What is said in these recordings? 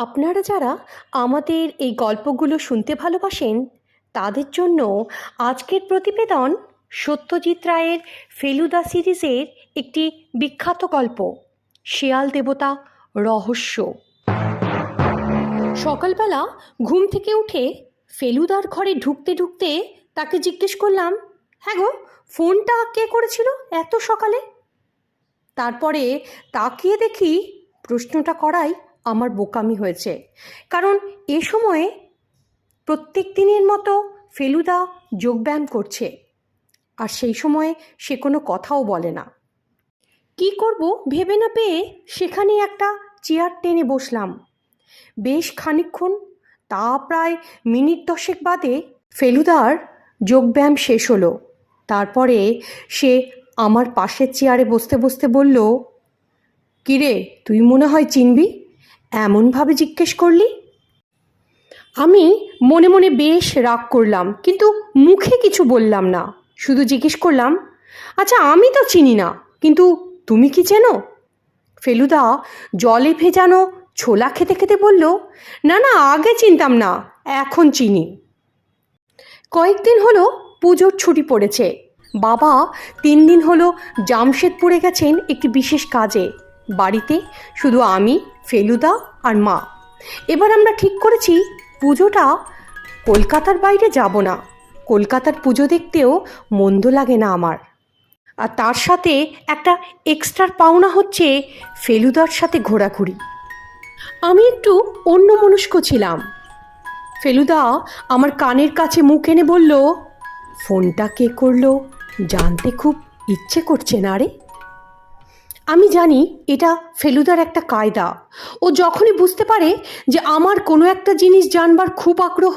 আপনারা যারা আমাদের এই গল্পগুলো শুনতে ভালোবাসেন তাদের জন্য আজকের প্রতিবেদন সত্যজিৎ রায়ের ফেলুদা সিরিজের একটি বিখ্যাত গল্প শেয়াল দেবতা রহস্য। সকালবেলা ঘুম থেকে উঠে ফেলুদার ঘরে ঢুকতে ঢুকতে তাকে জিজ্ঞেস করলাম, হ্যাঁ গো, ফোনটা কে করেছিল এত সকালে? তারপরে তাকিয়ে দেখি প্রশ্নটা করাই আমার বোকামি হয়েছে, কারণ এ সময়ে প্রত্যেক দিনের মতো ফেলুদা যোগব্যায়াম করছে, আর সেই সময়ে সে কোনো কথাও বলে না। কি করব ভেবে না পেয়ে সেখানে একটা চেয়ার টেনে বসলাম। বেশ খানিকক্ষণ, তা প্রায় মিনিট 10 বাদে ফেলুদার যোগব্যায়াম শেষ হলো। তারপরে সে আমার পাশের চেয়ারে বসতে বসতে বলল, কিরে, তুই মনে হয় চিনবি, এমনভাবে জিজ্ঞেস করলি। আমি মনে মনে বেশ রাগ করলাম, কিন্তু মুখে কিছু বললাম না, শুধু জিজ্ঞেস করলাম, আচ্ছা আমি তো চিনি না, কিন্তু তুমি কি চেনো? ফেলুদা জলে ভেজানো ছোলা খেতে খেতে বলল, না না, আগে চিনতাম না, এখন চিনি। কয়েকদিন হলো পুজোর ছুটি পড়েছে। বাবা 3 দিন হলো জামশেদপুরে গেছেন একটি বিশেষ কাজে। বাড়িতে শুধু আমি, ফেলুদা আর মা। এবার আমরা ঠিক করেছি পুজোটা কলকাতার বাইরে যাব না। কলকাতার পুজো দেখতেও মন্দ লাগে না আমার। আর তার সাথে একটা এক্সট্রা পাওনা হচ্ছে ফেলুদার সাথে ঘোরাঘুরি। আমি একটু অন্যমনস্ক ছিলাম। ফেলুদা আমার কানের কাছে মুখ এনে বলল, ফোনটা কে করলো জানতে খুব ইচ্ছে করছে না রে। আমি জানি এটা ফেলুদার একটা কায়দা। ও যখনই বুঝতে পারে যে আমার কোনো একটা জিনিস জানবার খুব আগ্রহ,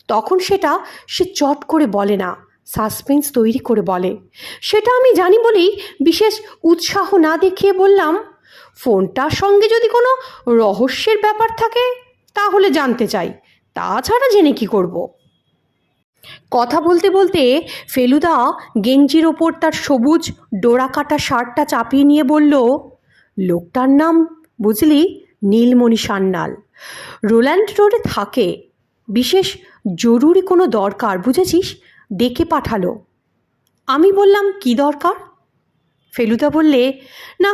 তখন সেটা সে চট করে বলে না, সাসপেন্স তৈরি করে বলে। সেটা আমি জানি বলেই বিশেষ উৎসাহ না দেখিয়ে বললাম, ফোনটার সঙ্গে যদি কোনো রহস্যের ব্যাপার থাকে তাহলে জানতে চাই, তাছাড়া জেনে কি করব। কথা বলতে বলতে ফেলুদা গেঞ্জির ওপর তার সবুজ ডোরাকাটা শার্টটা চাপিয়ে নিয়ে বলল, লোকটার নাম বুঝলি নীলমণি সান্যাল, রোল্যান্ড রোডে থাকে। বিশেষ জরুরি কোনো দরকার বুঝেছিস, ডেকে পাঠালো। আমি বললাম, কি দরকার? ফেলুদা বললে, না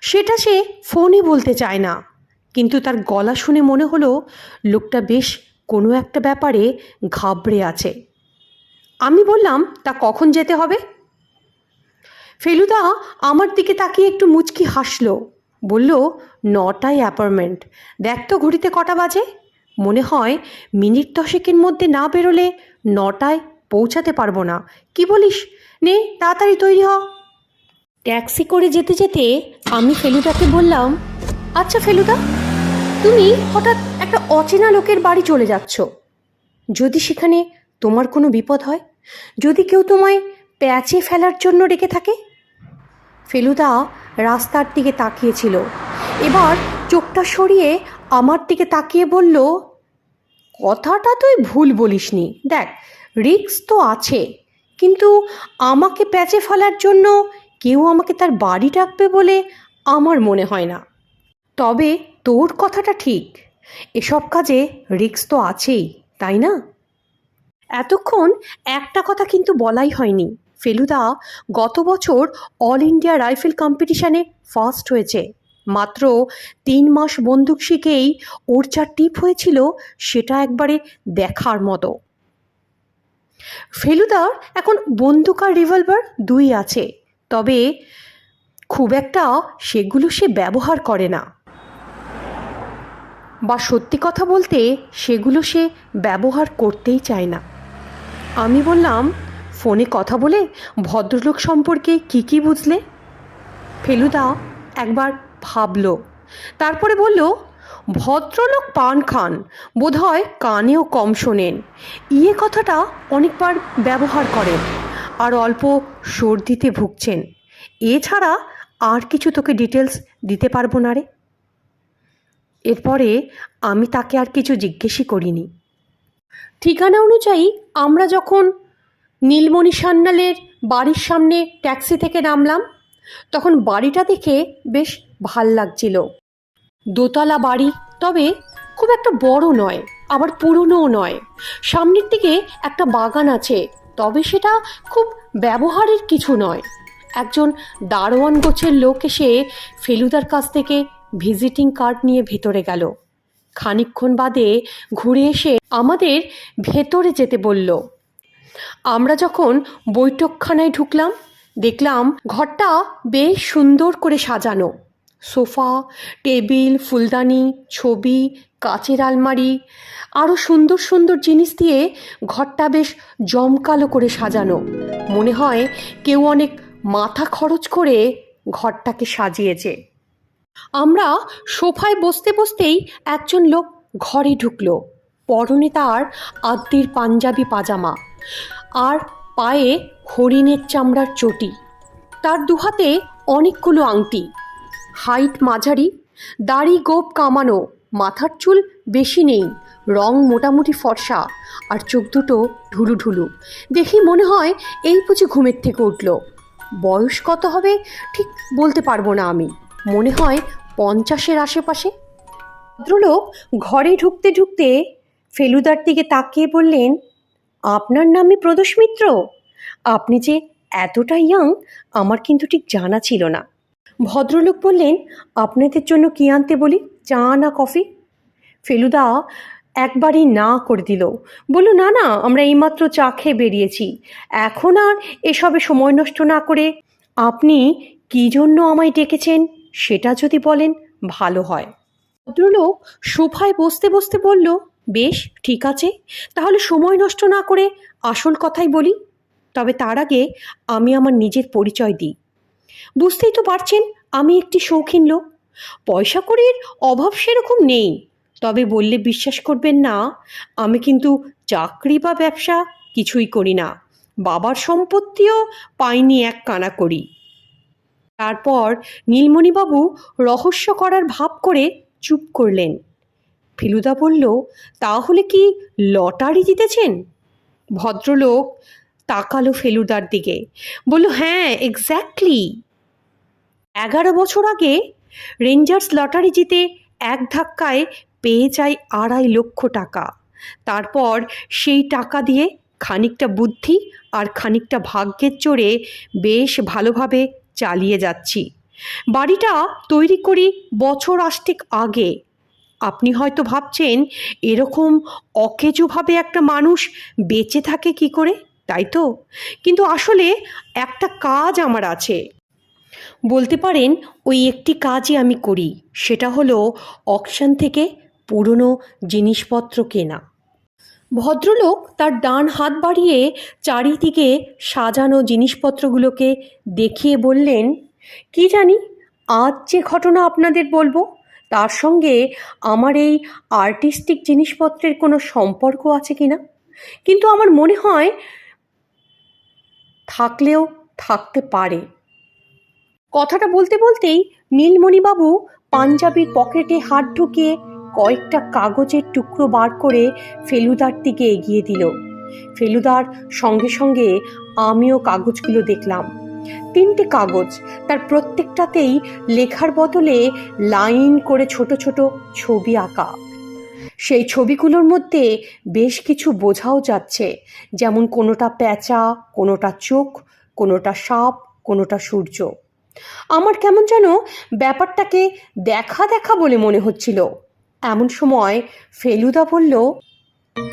সেটা সে ফোনে বলতে চায় না, কিন্তু তার গলা শুনে মনে হলো লোকটা বেশ কোনো একটা ব্যাপারে ঘাবড়ে আছে। আমি বললাম, তা কখন যেতে হবে? ফেলুদা আমার দিকে তাকিয়ে একটু মুচকি হাসলো, বলল, 9টায় অ্যাপয়েন্টমেন্ট। দেখ তো ঘড়িতে কটা বাজে, মনে হয় মিনিট 10 মধ্যে না বেরোলে 9টায় পৌঁছাতে পারবো না। কি বলিস? নে তাড়াতাড়ি তৈরি হ। ট্যাক্সি করে যেতে যেতে আমি ফেলুদাকে বললাম, আচ্ছা ফেলুদা, তুমি হঠাৎ একটা অচেনা লোকের বাড়ি চলে যাচ্ছ, যদি সেখানে তোমার কোনো বিপদ হয়, যদি কেউ তোমায় প্যাচে ফেলার জন্য ডেকে থাকে। ফেলুদা রাস্তার দিকে তাকিয়েছিল, এবার চোখটা সরিয়ে আমার দিকে তাকিয়ে বলল, কথাটা তুই ভুল বলিসনি, দেখ রিস্ক তো আছে, কিন্তু আমাকে প্যাচে ফেলার জন্য কেউ আমাকে তার বাড়ি ডাকবে বলে আমার মনে হয় না। তবে তোর কথাটা ঠিক, এসব কাজে রিস্ক তো আছেই, তাই না? এতক্ষণ একটা কথা কিন্তু বলাই হয়নি, ফেলুদা গত বছর অল ইন্ডিয়া রাইফেল কম্পিটিশানে ফার্স্ট হয়েছে। মাত্র 3 মাস বন্দুক শিখেই ওর যা টিপ হয়েছিল সেটা একবারে দেখার মতো। ফেলুদার এখন বন্দুক আর রিভলভার 2 আছে, তবে খুব একটা সেগুলো সে ব্যবহার করে না, বা সত্যি কথা বলতে সেগুলো সে ব্যবহার করতেই চায় না। আমি বললাম, ফোনে কথা বলে ভদ্রলোক সম্পর্কে কি বুঝলে? ফেলুদা একবার ভাবল, তারপরে বলল, ভদ্রলোক পান খান, বোধহয় কানেও কম শোনেন, কথাটা অনেকবার ব্যবহার করেন, আর অল্প সর্দিতে ভুগছেন। এছাড়া আর কিছু তোকে ডিটেলস দিতে পারবো না রে। এরপরে আমি তাকে আর কিছু জিজ্ঞেসই করিনি। ঠিকানা অনুযায়ী আমরা যখন নীলমণি সান্যালের বাড়ির সামনে ট্যাক্সি থেকে নামলাম, তখন বাড়িটা দেখে বেশ ভাল লাগছিল। দোতলা বাড়ি, তবে খুব একটা বড় নয়, আবার পুরনোও নয়। সামনের দিকে একটা বাগান আছে, তবে সেটা খুব ব্যবহারের কিছু নয়। একজন দারোয়ান গোছের লোক এসে ফেলুদার কাছ থেকে ভিজিটিং কার্ড নিয়ে ভেতরে গেল। খানিকক্ষণ বাদে ঘুরে এসে আমাদের ভেতরে যেতে বলল। আমরা যখন বৈঠকখানায় ঢুকলাম, দেখলাম ঘরটা বেশ সুন্দর করে সাজানো। সোফা, টেবিল, ফুলদানি, ছবি, কাচের আলমারি, আরও সুন্দর সুন্দর জিনিস দিয়ে ঘরটা বেশ জমকালো করে সাজানো। মনে হয় কেউ অনেক মাথা খরচ করে ঘরটাকে সাজিয়েছে। আমরা সোফায় বসতে বসতেই একজন লোক ঘরে ঢুকলো। পরনে তার আদ্যির পাঞ্জাবি পাজামা আর পায়ে হরিণের চামড়ার চটি। তার দুহাতে অনেকগুলো আংটি। হাইট মাঝারি, দাড়ি গোঁফ কামানো, মাথার চুল বেশি নেই, রং মোটামুটি ফর্সা, আর চোখ দুটো ঢুলু ঢুলু। দেখেই মনে হয় এই বুঝি ঘুমের থেকে উঠল। বয়স কত হবে ঠিক বলতে পারবো না আমি, মনে হয় 50-এর আশেপাশে। ভদ্রলোক ঘরে ঢুকতে ঢুকতে ফেলুদার দিকে তাকিয়ে বললেন, আপনার নামই প্রদোষ মিত্র? আপনি যে এতটা ইয়াং আমার কিন্তু ঠিক জানা ছিল না। ভদ্রলোক বললেন, আপনাদের জন্য কি আনতে বলি, চা না কফি? ফেলুদা একবারই না করে দিল। বলল, না না, আমরা এইমাত্র চা খেয়ে বেরিয়েছি, এখন আর এসবে সময় নষ্ট না করে আপনি কী জন্য আমায় ডেকেছেন সেটা যদি বলেন ভালো হয়। ভদ্রলোক সোফায় বসতে বসতে বলল, বেশ ঠিক আছে, তাহলে সময় নষ্ট না করে আসল কথাই বলি। তবে তার আগে আমি আমার নিজের পরিচয় দিই। বুঝতেই তো পারছেন আমি একটি শৌখিন লোক। পয়সা কড়ির অভাব সেরকম নেই, তবে বললে বিশ্বাস করবেন না, আমি কিন্তু চাকরি বা ব্যবসা কিছুই করি না। বাবার সম্পত্তিও পাইনি এক কানা করি। তারপর নীলমণিবাবু রহস্য করার ভাব করে চুপ করলেন। ফেলুদা বলল, তাহলে কি লটারি জিতেছেন? ভদ্রলোক তাকালো ফেলুদার দিকে, বলল, হ্যাঁ এক্স্যাক্টলি। 11 বছর আগে রেঞ্জার্স লটারি জিতে এক ধাক্কায় পেয়ে যাই 2.5 লক্ষ টাকা। তারপর সেই টাকা দিয়ে খানিকটা বুদ্ধি আর খানিকটা ভাগ্যের জোরে বেশ ভালোভাবে চালিয়ে যাচ্ছি। বাড়িটা তৈরি করি বছর 8 আগে। আপনি হয়তো ভাবছেন এরকম অকেজোভাবে একটা মানুষ বেঁচে থাকে কি করে, তাই তো? কিন্তু আসলে একটা কাজ আমার আছে। বলতে পারেন ওই একটি কাজই আমি করি, সেটা হলো অকশন থেকে পুরনো জিনিসপত্র কেনা। ভদ্রলোক তার ডান হাত বাড়িয়ে চারিদিকে সাজানো জিনিসপত্রগুলোকে দেখিয়ে বললেন, কি জানি আজ যে ঘটনা আপনাদের বলবো তার সঙ্গে আমার এই আর্টিস্টিক জিনিসপত্রের কোনো সম্পর্ক আছে কিনা, কিন্তু আমার মনে হয় থাকলেও থাকতে পারে। কথাটা বলতে বলতেই নীলমণিবাবু পাঞ্জাবির পকেটে হাত ঢুকিয়ে কয়েকটা কাগজের টুকরো বার করে ফেলুদার দিকে এগিয়ে দিল। ফেলুদার সঙ্গে সঙ্গে আমিও কাগজগুলো দেখলাম। 3টে কাগজ, তার প্রত্যেকটাতেই লেখার বদলে লাইন করে ছোট ছোট ছবি আঁকা। সেই ছবিগুলোর মধ্যে বেশ কিছু বোঝাও যাচ্ছে, যেমন কোনোটা প্যাঁচা, কোনোটা চোখ, কোনোটা সাপ, কোনোটা সূর্য। আমার কেমন যেন ব্যাপারটাকে দেখা দেখা বলে মনে হচ্ছিল। এমন সময় ফেলুদা বলল,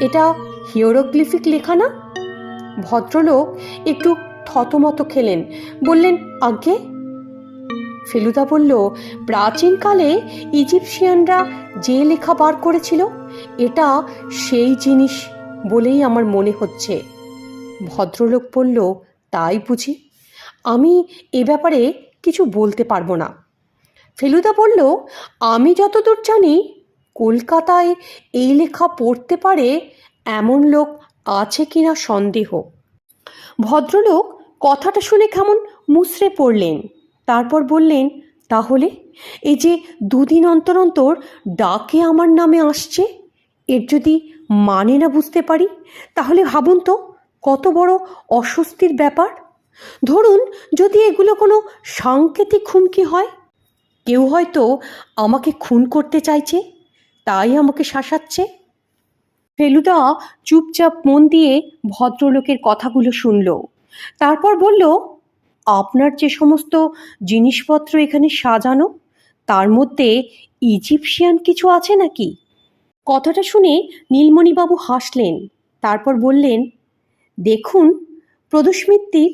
এটা হিয়েরোগ্লিফিক লেখা না? ভদ্রলোক একটু থতমত খেলেন, বললেন, আজ্ঞে? ফেলুদা বলল, প্রাচীনকালে ইজিপশিয়ানরা যে লেখা বার করেছিল এটা সেই জিনিস বলেই আমার মনে হচ্ছে। ভদ্রলোক বলল, তাই বুঝি? আমি এ ব্যাপারে কিছু বলতে পারবো না। ফেলুদা বলল, আমি যতদূর জানি কলকাতায় এই লেখা পড়তে পারে এমন লোক আছে কিনা সন্দেহ। ভদ্রলোক কথাটা শুনে কেমন মুচড়ে পড়লেন। তারপর বললেন, তাহলে এই যে 2 দিন অন্তর অন্তর ডাকে আমার নামে আসছে, এর যদি মানে না বুঝতে পারি, তাহলে ভাবুন তো কত বড় অস্বস্তির ব্যাপার। ধরুন যদি এগুলো কোনো সাংকেতিক হুমকি হয়, কেউ হয়তো আমাকে খুন করতে চাইছে, তাই আমাকে শাসাচ্ছে। ফেলুদা চুপচাপ মন দিয়ে ভদ্রলোকের কথাগুলো শুনল। তারপর বলল, আপনার যে সমস্ত জিনিসপত্র এখানে সাজানো, তার মধ্যে ইজিপশিয়ান কিছু আছে নাকি? কথাটা শুনে নীলমণিবাবু হাসলেন। তারপর বললেন, দেখুন প্রদোষ মিত্তির,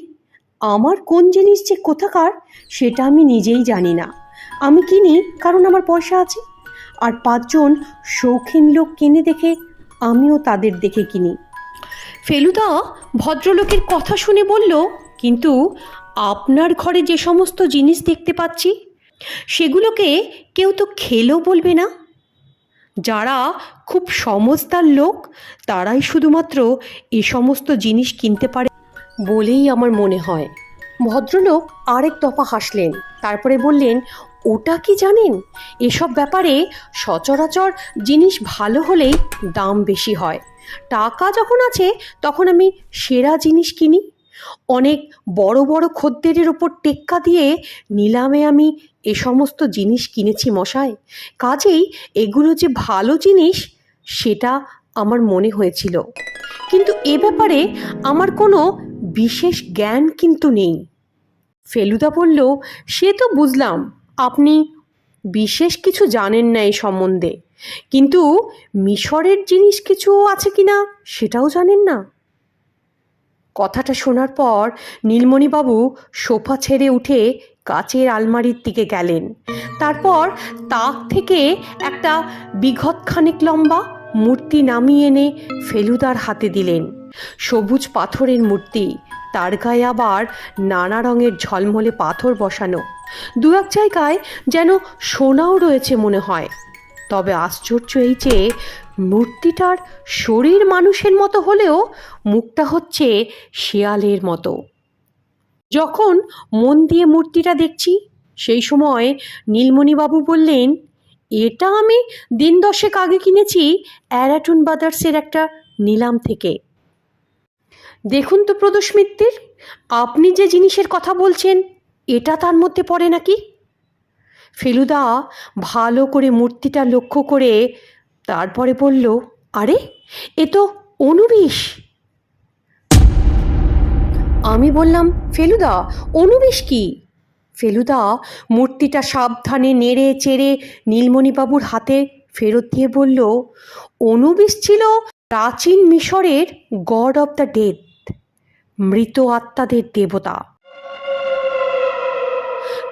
আমার কোন জিনিস যে কোথাকার সেটা আমি নিজেই জানি না। আমি কিনি কারণ আমার পয়সা আছে, আর 5জন শৌখিন লোক কিনে দেখে আমিও তাদের দেখে কিনি। ফেলুদা ভদ্রলোকের কথা শুনে বলল, কিন্তু আপনার ঘরে যে সমস্ত জিনিস দেখতে পাচ্ছি সেগুলোকে কেউ তো খেলেও বলবে না। যারা খুব সমজদার লোক তারাই শুধুমাত্র এ সমস্ত জিনিস কিনতে পারে বলেই আমার মনে হয়। ভদ্রলোক আরেক দফা হাসলেন। তারপরে বললেন, ওটা কি জানেন, এসব ব্যাপারে সচরাচর জিনিস ভালো হলেই দাম বেশি হয়। টাকা যখন আছে তখন আমি সেরা জিনিস কিনি। অনেক বড় বড় খদ্দেরের ওপর টেক্কা দিয়ে নিলামে আমি এ সমস্ত জিনিস কিনেছি মশাই। কাজেই এগুলো যে ভালো জিনিস সেটা আমার মনে হয়েছিল, কিন্তু এ ব্যাপারে আমার কোনো বিশেষ জ্ঞান কিন্তু নেই। ফেলুদা বলল, সে তো বুঝলাম আপনি বিশেষ কিছু জানেন না এই সম্বন্ধে, কিন্তু মিশরের জিনিস কিছু আছে কিনা সেটাও জানেন না। কথাটা শোনার পর নীলমণিবাবু সোফা ছেড়ে উঠে কাচের আলমারির দিকে গেলেন। তারপর তাক থেকে একটা বিঘৎখানেক লম্বা মূর্তি নামিয়ে এনে ফেলুদার হাতে দিলেন। সবুজ পাথরের মূর্তি, তার গায়ে আবার নানা রঙের ঝলমলে পাথর বসানো। দু এক জায়গায় যেন সোনাও রয়েছে মনে হয়। তবে আশ্চর্য এই যে মূর্তিটার শরীর মানুষের মতো হলেও মুখটা হচ্ছে শেয়ালের মতো। যখন মন দিয়ে মূর্তিটা দেখছি সেই সময় নীলমণিবাবু বললেন, এটা আমি দিন 10 আগে কিনেছি অ্যারাটুন ব্রাদার্সের একটা নিলাম থেকে। দেখুন তো প্রদোষ মিত্তির, আপনি যে জিনিসের কথা বলছেন এটা তার মধ্যে পড়ে নাকি? ফেলুদা ভালো করে মূর্তিটা লক্ষ্য করে তারপরে বলল, আরে এ তো অনুবিষ। আমি বললাম, ফেলুদা অনুবিষ কি? ফেলুদা মূর্তিটা সাবধানে নেড়ে চেড়ে নীলমণিবাবুর হাতে ফেরত দিয়ে বলল, অনুবিষ ছিল প্রাচীন মিশরের গড অব দ্য ডেথ, মৃত আত্মাদের দেবতা।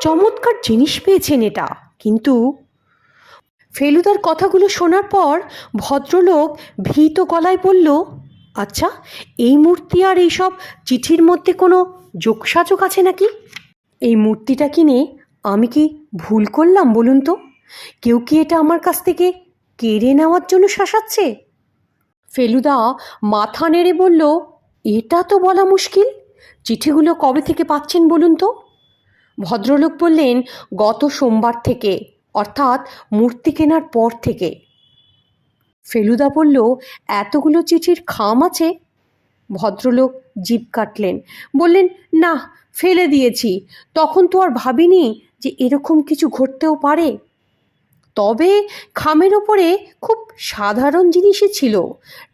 চমৎকার জিনিস পেয়েছেন এটা। কিন্তু ফেলুদার কথাগুলো শোনার পর ভদ্রলোক ভীত গলায় বলল, আচ্ছা এই মূর্তি আর এইসব চিঠির মধ্যে কোনো যোগসাযোগ আছে নাকি? এই মূর্তিটা কিনে আমি কি ভুল করলাম বলুন তো? কেউ কি এটা আমার কাছ থেকে কেড়ে নেওয়ার জন্য শাসাচ্ছে? ফেলুদা মাথা নেড়ে বলল, এটা তো বলা মুশকিল। চিঠিগুলো কবে থেকে পাচ্ছেন বলুন তো? ভদ্রলোক বললেন, গত সোমবার থেকে, অর্থাৎ মূর্তি কেনার পর থেকে। ফেলুদা বলল, এতগুলো চিঠির খাম আছে? ভদ্রলোক জিভ কাটলেন, বললেন, না ফেলে দিয়েছি, তখন তো আর ভাবিনি যে এরকম কিছু ঘটতেও পারে। তবে খামের ওপরে খুব সাধারণ জিনিসই ছিল,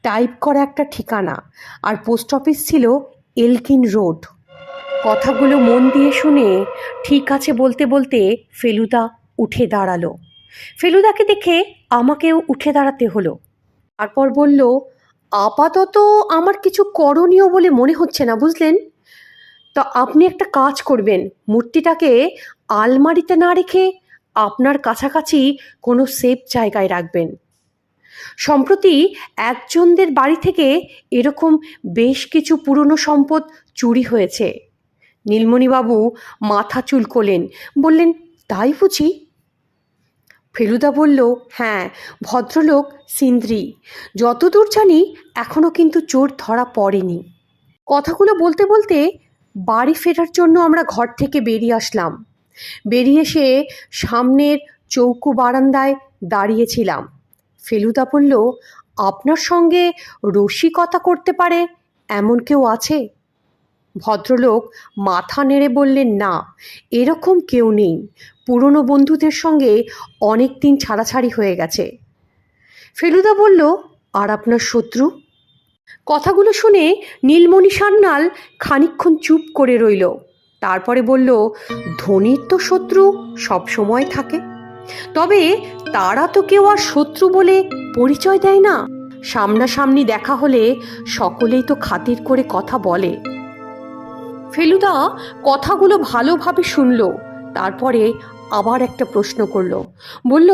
টাইপ করা একটা ঠিকানা, আর পোস্ট অফিস ছিল এলকিন রোড। কথাগুলো মন দিয়ে শুনে ঠিক আছে বলতে বলতে ফেলুদা উঠে দাঁড়ালো। ফেলুদাকে দেখে আমাকেও উঠে দাঁড়াতে হলো। তারপর বলল, আপাতত আমার কিছু করণীয় বলে মনে হচ্ছে না বুঝলেন। তা আপনি একটা কাজ করবেন, মূর্তিটাকে আলমারিতে না রেখে আপনার কাছাকাছি কোনো সেফ জায়গায় রাখবেন। সম্প্রতি একজনদের বাড়ি থেকে এরকম বেশ কিছু পুরনো সম্পদ চুরি হয়েছে। নীলমণিবাবু মাথা চুলকোলেন, বললেন, তাই বুঝি? ফেলুদা বলল, হ্যাঁ, ভদ্রলোক সিন্দ্রি। যতদূর জানি এখনও কিন্তু চোর ধরা পড়েনি। কথাগুলো বলতে বলতে বাড়ি ফেরার জন্য আমরা ঘর থেকে বেরিয়ে আসলাম। বেরিয়ে এসে সামনের চৌকো বারান্দায় দাঁড়িয়েছিলাম। ফেলুদা বলল, আপনার সঙ্গে রসিকতা করতে পারে এমন কেউ আছে? ভদ্রলোক মাথা নেড়ে বললেন, না, এরকম কেউ নেই। পুরনো বন্ধুদের সঙ্গে অনেক দিন ছাড়াছাড়ি হয়ে গেছে। ফেলুদা বলল, আর আপনার শত্রু? কথাগুলো শুনে নীলমণি সান্যাল খানিকক্ষণ চুপ করে রইল। তারপরে বলল, ধনীর তো শত্রু সব সময় থাকে, তবে তারা তো কেউ আর শত্রু বলে পরিচয় দেয় না। সামনাসামনি দেখা হলে সকলেই তো খাতির করে কথা বলে। ফেলুদা কথাগুলো ভালোভাবে শুনল, তারপরে আবার একটা প্রশ্ন করলো। বলল,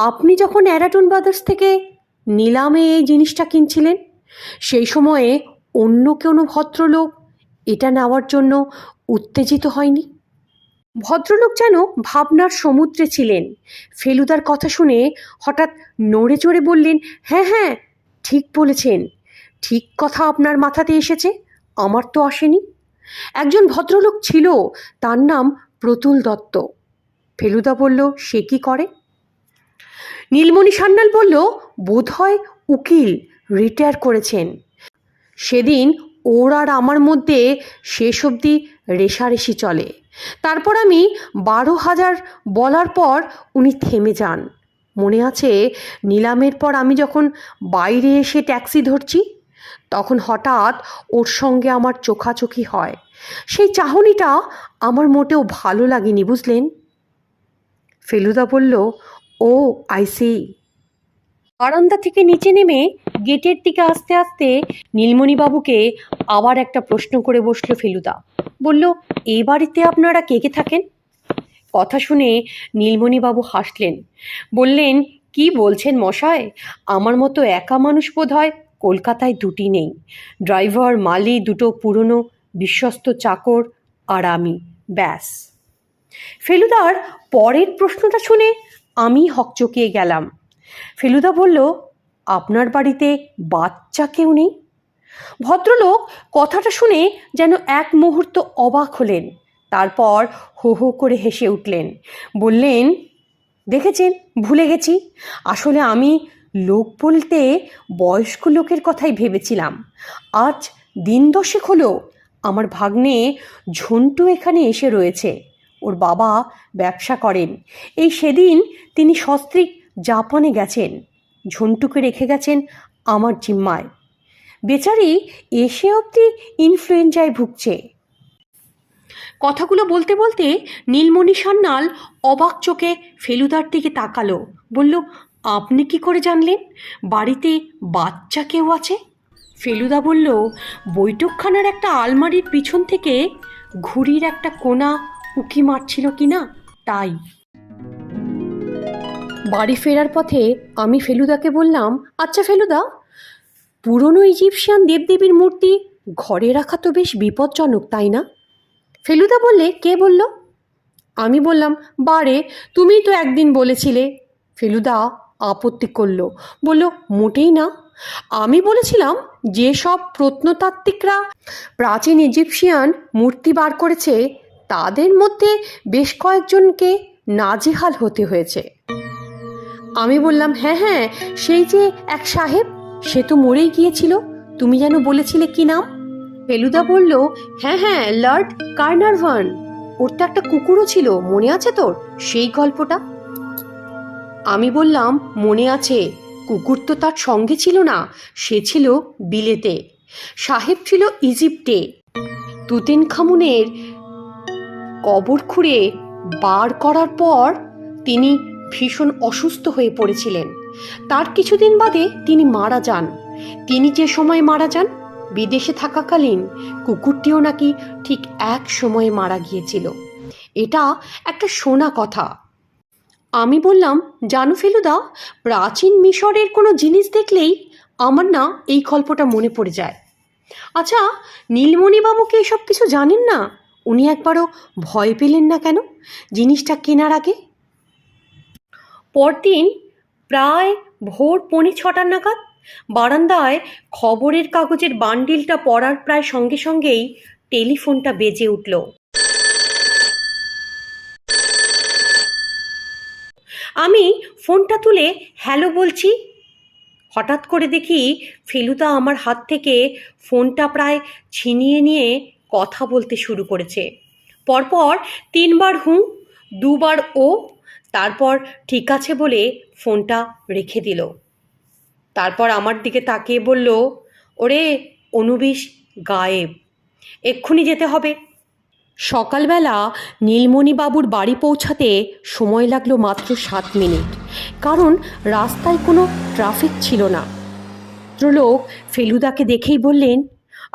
আপনি যখন অ্যারাটন ব্রাদার্স থেকে নিলামে এই জিনিসটা কিনছিলেন, সেই সময়ে অন্য কোনো ভদ্রলোক এটা নেওয়ার জন্য উত্তেজিত হয়নি? ভদ্রলোক যেন ভাবনার সমুদ্রে ছিলেন। ফেলুদার কথা শুনে হঠাৎ নড়ে চড়ে বললেন, হ্যাঁ হ্যাঁ, ঠিক বলেছেন, ঠিক কথা আপনার মাথাতে এসেছে, আমার তো আসেনি। একজন ভদ্রলোক ছিল, তার নাম প্রতুল দত্ত। ফেলুদা বলল, সে কি করে? নীলমণি সান্যাল বলল, বোধহয় উকিল, রিটায়ার করেছেন। সেদিন ওর আর আমার মধ্যে শেষ অবধি রেষারেষি চলে। তারপর আমি 12,000 বলার পর উনি থেমে যান। মনে আছে, নিলামের পর আমি যখন বাইরে এসে ট্যাক্সি ধরছি, তখন হঠাৎ ওর সঙ্গে আমার চোখাচোখি হয়। সেই চাহনিটা আমার মোটেও ভালো লাগেনি, বুঝলেন? ফেলুদা বলল, ও আই সি। বারান্দা থেকে নিচে নেমে গেটের দিকে আস্তে আস্তে নীলমণিবাবুকে আবার একটা প্রশ্ন করে বসলো ফেলুদা। বলল, এই বাড়িতে আপনারা কে কে থাকেন? কথা শুনে নীলমণিবাবু হাসলেন। বললেন, কি বলছেন মশাই, আমার মতো একা মানুষ বোধ হয় কলকাতায় দুটি নেই। ড্রাইভার, মালি, দুটো পুরনো বিশ্বস্ত চাকর, আর আমি, ব্যাস। ফেলুদার পরের প্রশ্নটা শুনে আমি হকচকিয়ে গেলাম। ফেলুদা বলল, আপনার বাড়িতে বাচ্চা কেউ নেই? ভদ্রলোক কথাটা শুনে যেন এক মুহূর্ত অবাক হলেন, তারপর হো হো করে হেসে উঠলেন। বললেন, দেখেছেন, ভুলে গেছি, আসলে আমি লোক বলতে বয়স্ক লোকের কথাই ভেবেছিলাম। আজ দিন 10 হলো আমার ভাগ্নে ঝন্টু এখানে এসে রয়েছে। ওর বাবা ব্যবসা করেন। এই সেদিন তিনি সস্ত্রীক জাপানে গেছেন, ঝন্টুকে রেখে গেছেন আমার জিম্মায়। বেচারি এসে অবধি ইনফ্লুয়েঞ্জায় ভুগছে। কথাগুলো বলতে বলতে নীলমণি সান্যাল অবাক চোখে ফেলুদার দিকে তাকালো। বলল, আপনি কি করে জানলেন বাড়িতে বাচ্চা কেউ আছে? ফেলুদা বলল, বৈঠকখানার একটা আলমারির পিছন থেকে ঘুড়ির একটা কোনা উকি মারছিল কিনা, তাই। বাড়ি ফেরার পথে আমি ফেলুদাকে বললাম, আচ্ছা ফেলুদা, পুরনো ইজিপশিয়ান দেবদেবীর মূর্তি ঘরে রাখা তো বেশ বিপজ্জনক, তাই না? ফেলুদা বললে, কে বলল? আমি বললাম, বারে, তুমিই তো একদিন বলেছিলে। ফেলুদা আপত্তি করলো, বলল, মোটেই না। আমি বলেছিলাম যেসব প্রত্নতাত্ত্বিকরা প্রাচীন ইজিপশিয়ান মূর্তি বার করেছে, তাদের মধ্যে বেশ কয়েকজনকে নাজেহাল হতে হয়েছে। আমি বললাম, হ্যাঁ হ্যাঁ, সেই যে এক সাহেব, সে তো মরেই গিয়েছিল, তুমি যেন বলেছিলে কি নাম? ফেলুদা বলল, হ্যাঁ হ্যাঁ, লর্ড কার্নারভান। ওর তো একটা কুকুরও ছিল, মনে আছে তোর সেই গল্পটা? আমি বললাম, মনে আছে। কুকুর তো তার সঙ্গে ছিল না, সে ছিল বিলেতে, সাহেব ছিল ইজিপ্টে। তুতেনখামুনের কবর খুঁড়ে বার করার পর তিনি ভীষণ অসুস্থ হয়ে পড়েছিলেন। তার কিছুদিন বাদে তিনি মারা যান। তিনি যে সময় মারা যান, বিদেশে থাকাকালীন কুকুরটিও নাকি ঠিক এক সময়ে মারা গিয়েছিল। এটা একটা শোনা কথা। আমি বললাম, জানো ফেলুদা, প্রাচীন মিশরের কোনো জিনিস দেখলেই আমার না এই গল্পটা মনে পড়ে যায়। আচ্ছা, নীলমণিবাবুকে এসব কিছু জানেন না? উনি একবারও ভয় পেলেন না কেন জিনিসটা কেনার আগে? পরদিন প্রায় ভোর 6:45 নাগাদ বারান্দায় খবরের কাগজের বান্ডিলটা পড়ার প্রায় সঙ্গে সঙ্গেই টেলিফোনটা বেজে উঠল। আমি ফোনটা তুলে হ্যালো বলছি। হঠাৎ করে দেখি ফেলুদা আমার হাত থেকে ফোনটা প্রায় ছিনিয়ে নিয়ে কথা বলতে শুরু করেছে। পরপর 3 বার হুঁ, 2 বার ও, তারপর ঠিক আছে বলে ফোনটা রেখে দিল। তারপর আমার দিকে তাকিয়ে বলল, ওরে অনুবিশ গায়েব, এক্ষুনি যেতে হবে। সকালবেলা নীলমণিবাবুর বাড়ি পৌঁছাতে সময় লাগলো মাত্র 7 মিনিট, কারণ রাস্তায় কোনো ট্রাফিক ছিল না। ভদ্রলোক ফেলুদাকে দেখেই বললেন,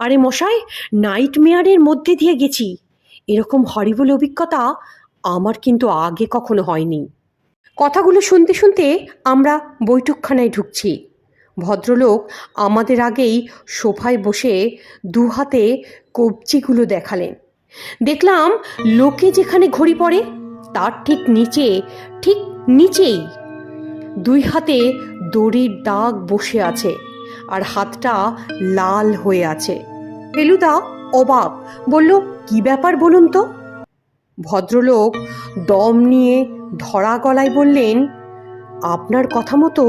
আরে মশাই, নাইট মেয়ারের মধ্যে দিয়ে গেছি। এরকম হরিবল অভিজ্ঞতা আমার কিন্তু আগে কখনো হয়নি। কথাগুলো শুনতে শুনতে আমরা বৈঠকখানায় ঢুকছি। ভদ্রলোক আমাদের আগেই সোফায় বসে দু হাতে কবজিগুলো দেখালেন। দেখলাম লোকে যেখানে ঘড়ি পড়ে তার ঠিক নিচেই 2 হাতে দড়ির দাগ বসে আছে, আর হাতটা লাল হয়ে আছে। ফেলুদা অবাক, বলল, কি ব্যাপার বলুন তো? ভদ্রলোক দম নিয়ে ধরা গলায় বললেন, আপনার কথা মতো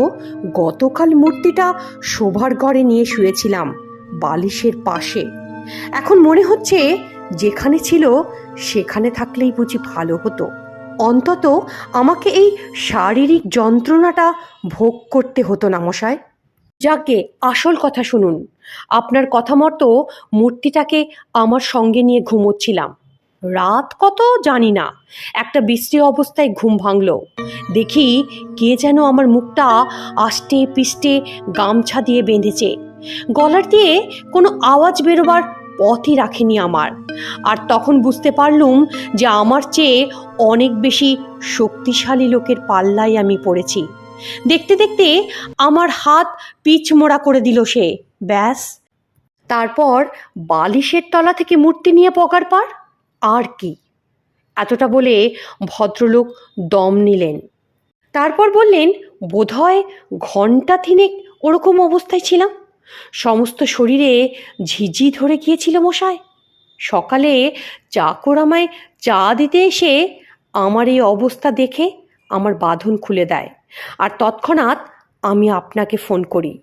গতকাল মূর্তিটা শোভার ঘরে নিয়ে শুয়েছিলাম, বালিশের পাশে। এখন মনে হচ্ছে যেখানে ছিল সেখানে থাকলেই বুঝি ভালো হতো। অন্তত আমাকে এই শারীরিক যন্ত্রণাটা ভোগ করতে হতো না মশাই। যাকে আসল কথা শুনুন, আপনার কথা মতো মূর্তিটাকে আমার সঙ্গে নিয়ে ঘুমোচ্ছিলাম। রাত কত জানি না, একটা বিশ্রী অবস্থায় ঘুম ভাঙল। দেখি কে যেন আমার মুখটা আষ্টে পিষ্টে গামছা দিয়ে বেঁধেছে। গলার দিয়ে কোনো আওয়াজ বেরোবার পথই রাখেনি আমার। আর তখন বুঝতে পারলুম যে আমার চেয়ে অনেক বেশি শক্তিশালী লোকের পাল্লায় আমি পড়েছি। দেখতে দেখতে আমার হাত পিচমোড়া করে দিল সে, ব্যাস। তারপর বালিশের তলা থেকে মূর্তি নিয়ে পগার পার, আর কি। এতটা বলে ভদ্রলোক দম নিলেন। তারপর বললেন, বোধহয় ঘণ্টা 3 ওরকম অবস্থায় ছিলাম। সমস্ত শরীরে ঝিঝি ধরে গিয়েছিল মশাই। সকালে চাকর আমায় চা দিতে এসে আমার এই অবস্থা দেখে আমার বাঁধন খুলে দেয়, আর তৎক্ষণাৎ আমি আপনাকে ফোন করি।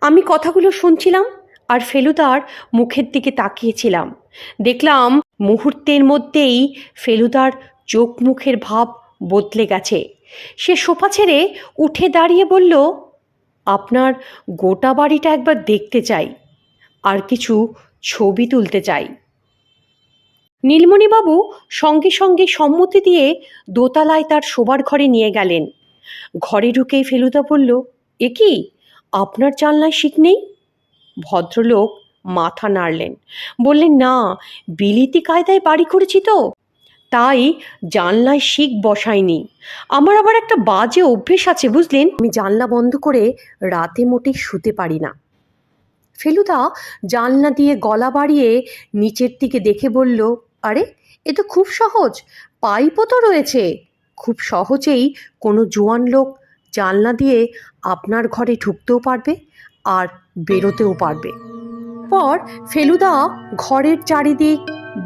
আমি কথাগুলো শুনছিলাম আর ফেলুদার মুখের দিকে তাকিয়েছিলাম। দেখলাম মুহূর্তের মধ্যেই ফেলুদার চোখ মুখের ভাব বদলে গেছে। সে সোফা ছেড়ে উঠে দাঁড়িয়ে বলল, আপনার গোটা বাড়িটা একবার দেখতে চাই, আর কিছু ছবি তুলতে চাই। নীলমণিবাবু সঙ্গে সঙ্গে সম্মতি দিয়ে দোতলায় তার শোবার ঘরে নিয়ে গেলেন। ঘরে ঢুকেই ফেলুদা বলল, এ কি, আপনার জানলায় শিক নেই? ভদ্রলোক মাথা নাড়লেন, বললেন, না, বিলিতি কায়দায় বাড়ি করেছি তো, তাই জানলায় শিক বসায়নি। আমার আবার একটা বাজে অভ্যেস আছে বুঝলেন, আমি জানলা বন্ধ করে রাতে মোটেই শুতে পারি না। ফেলুদা জানলা দিয়ে গলা বাড়িয়ে নিচের দিকে দেখে বলল, আরে, এ তো খুব সহজ, পাইপও তো রয়েছে। খুব সহজেই কোনো জোয়ান লোক জানলা দিয়ে আপনার ঘরে ঢুকতেও পারবে আর বেরোতেও পারবে। পর ফেলুদা ঘরের চারিদিক,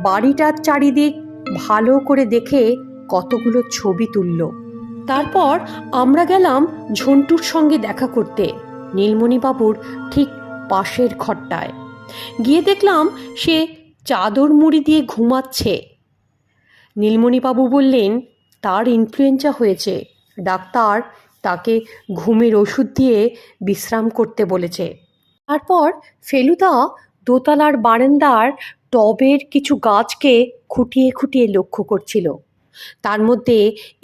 বাড়িটার চারিদিক ভালো করে দেখে কতগুলো ছবি তুলল। তারপর আমরা গেলাম ঝন্টুর সঙ্গে দেখা করতে, নীলমণিবাবুর ঠিক পাশের ঘরটায়। গিয়ে দেখলাম সে চাদর মুড়ি দিয়ে ঘুমাচ্ছে। নীলমণিবাবু বললেন, তার ইনফ্লুয়েঞ্জা হয়েছে, ডাক্তার তাকে ঘুমের ওষুধ দিয়ে বিশ্রাম করতে বলেছে। তারপর ফেলুদা দোতলার বারান্দার টবের কিছু গাছকে খুঁটিয়ে খুঁটিয়ে লক্ষ্য করছিল। তার মধ্যে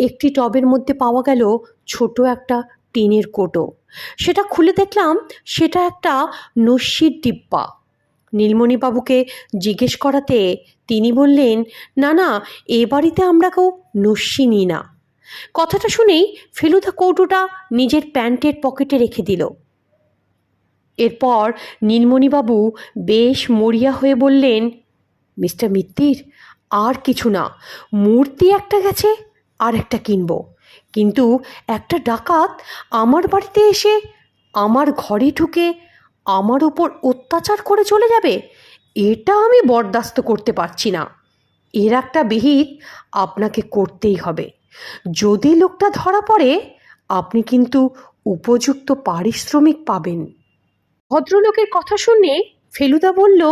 একটি টবের মধ্যে পাওয়া গেল ছোট একটা টিনের কোটো। সেটা খুলে দেখলাম সেটা একটা নস্যির ডিব্বা। নীলমণিবাবুকে জিজ্ঞেস করাতে তিনি বললেন, না না, এ বাড়িতে আমরা কেউ নস্যি নিই না। কথাটা শুনেই ফেলুদা কৌটোটা নিজের প্যান্টের পকেটে রেখে দিল। এরপর নীলমণিবাবু বেশ মরিয়া হয়ে বললেন, মিস্টার মিত্তির, আর কিছু না, মূর্তি একটা গেছে, আর একটা কিনব, কিন্তু একটা ডাকাত আমার বাড়িতে এসে আমার ঘরে ঢুকে আমার ওপর অত্যাচার করে চলে যাবে, এটা আমি বরদাস্ত করতে পারছি না। এর একটা বিহিত আপনাকে করতেই হবে। যদি লোকটা ধরা পড়ে, আপনি কিন্তু উপযুক্ত পারিশ্রমিক পাবেন। ভদ্রলোকের কথা শুনে ফেলুদা বলল,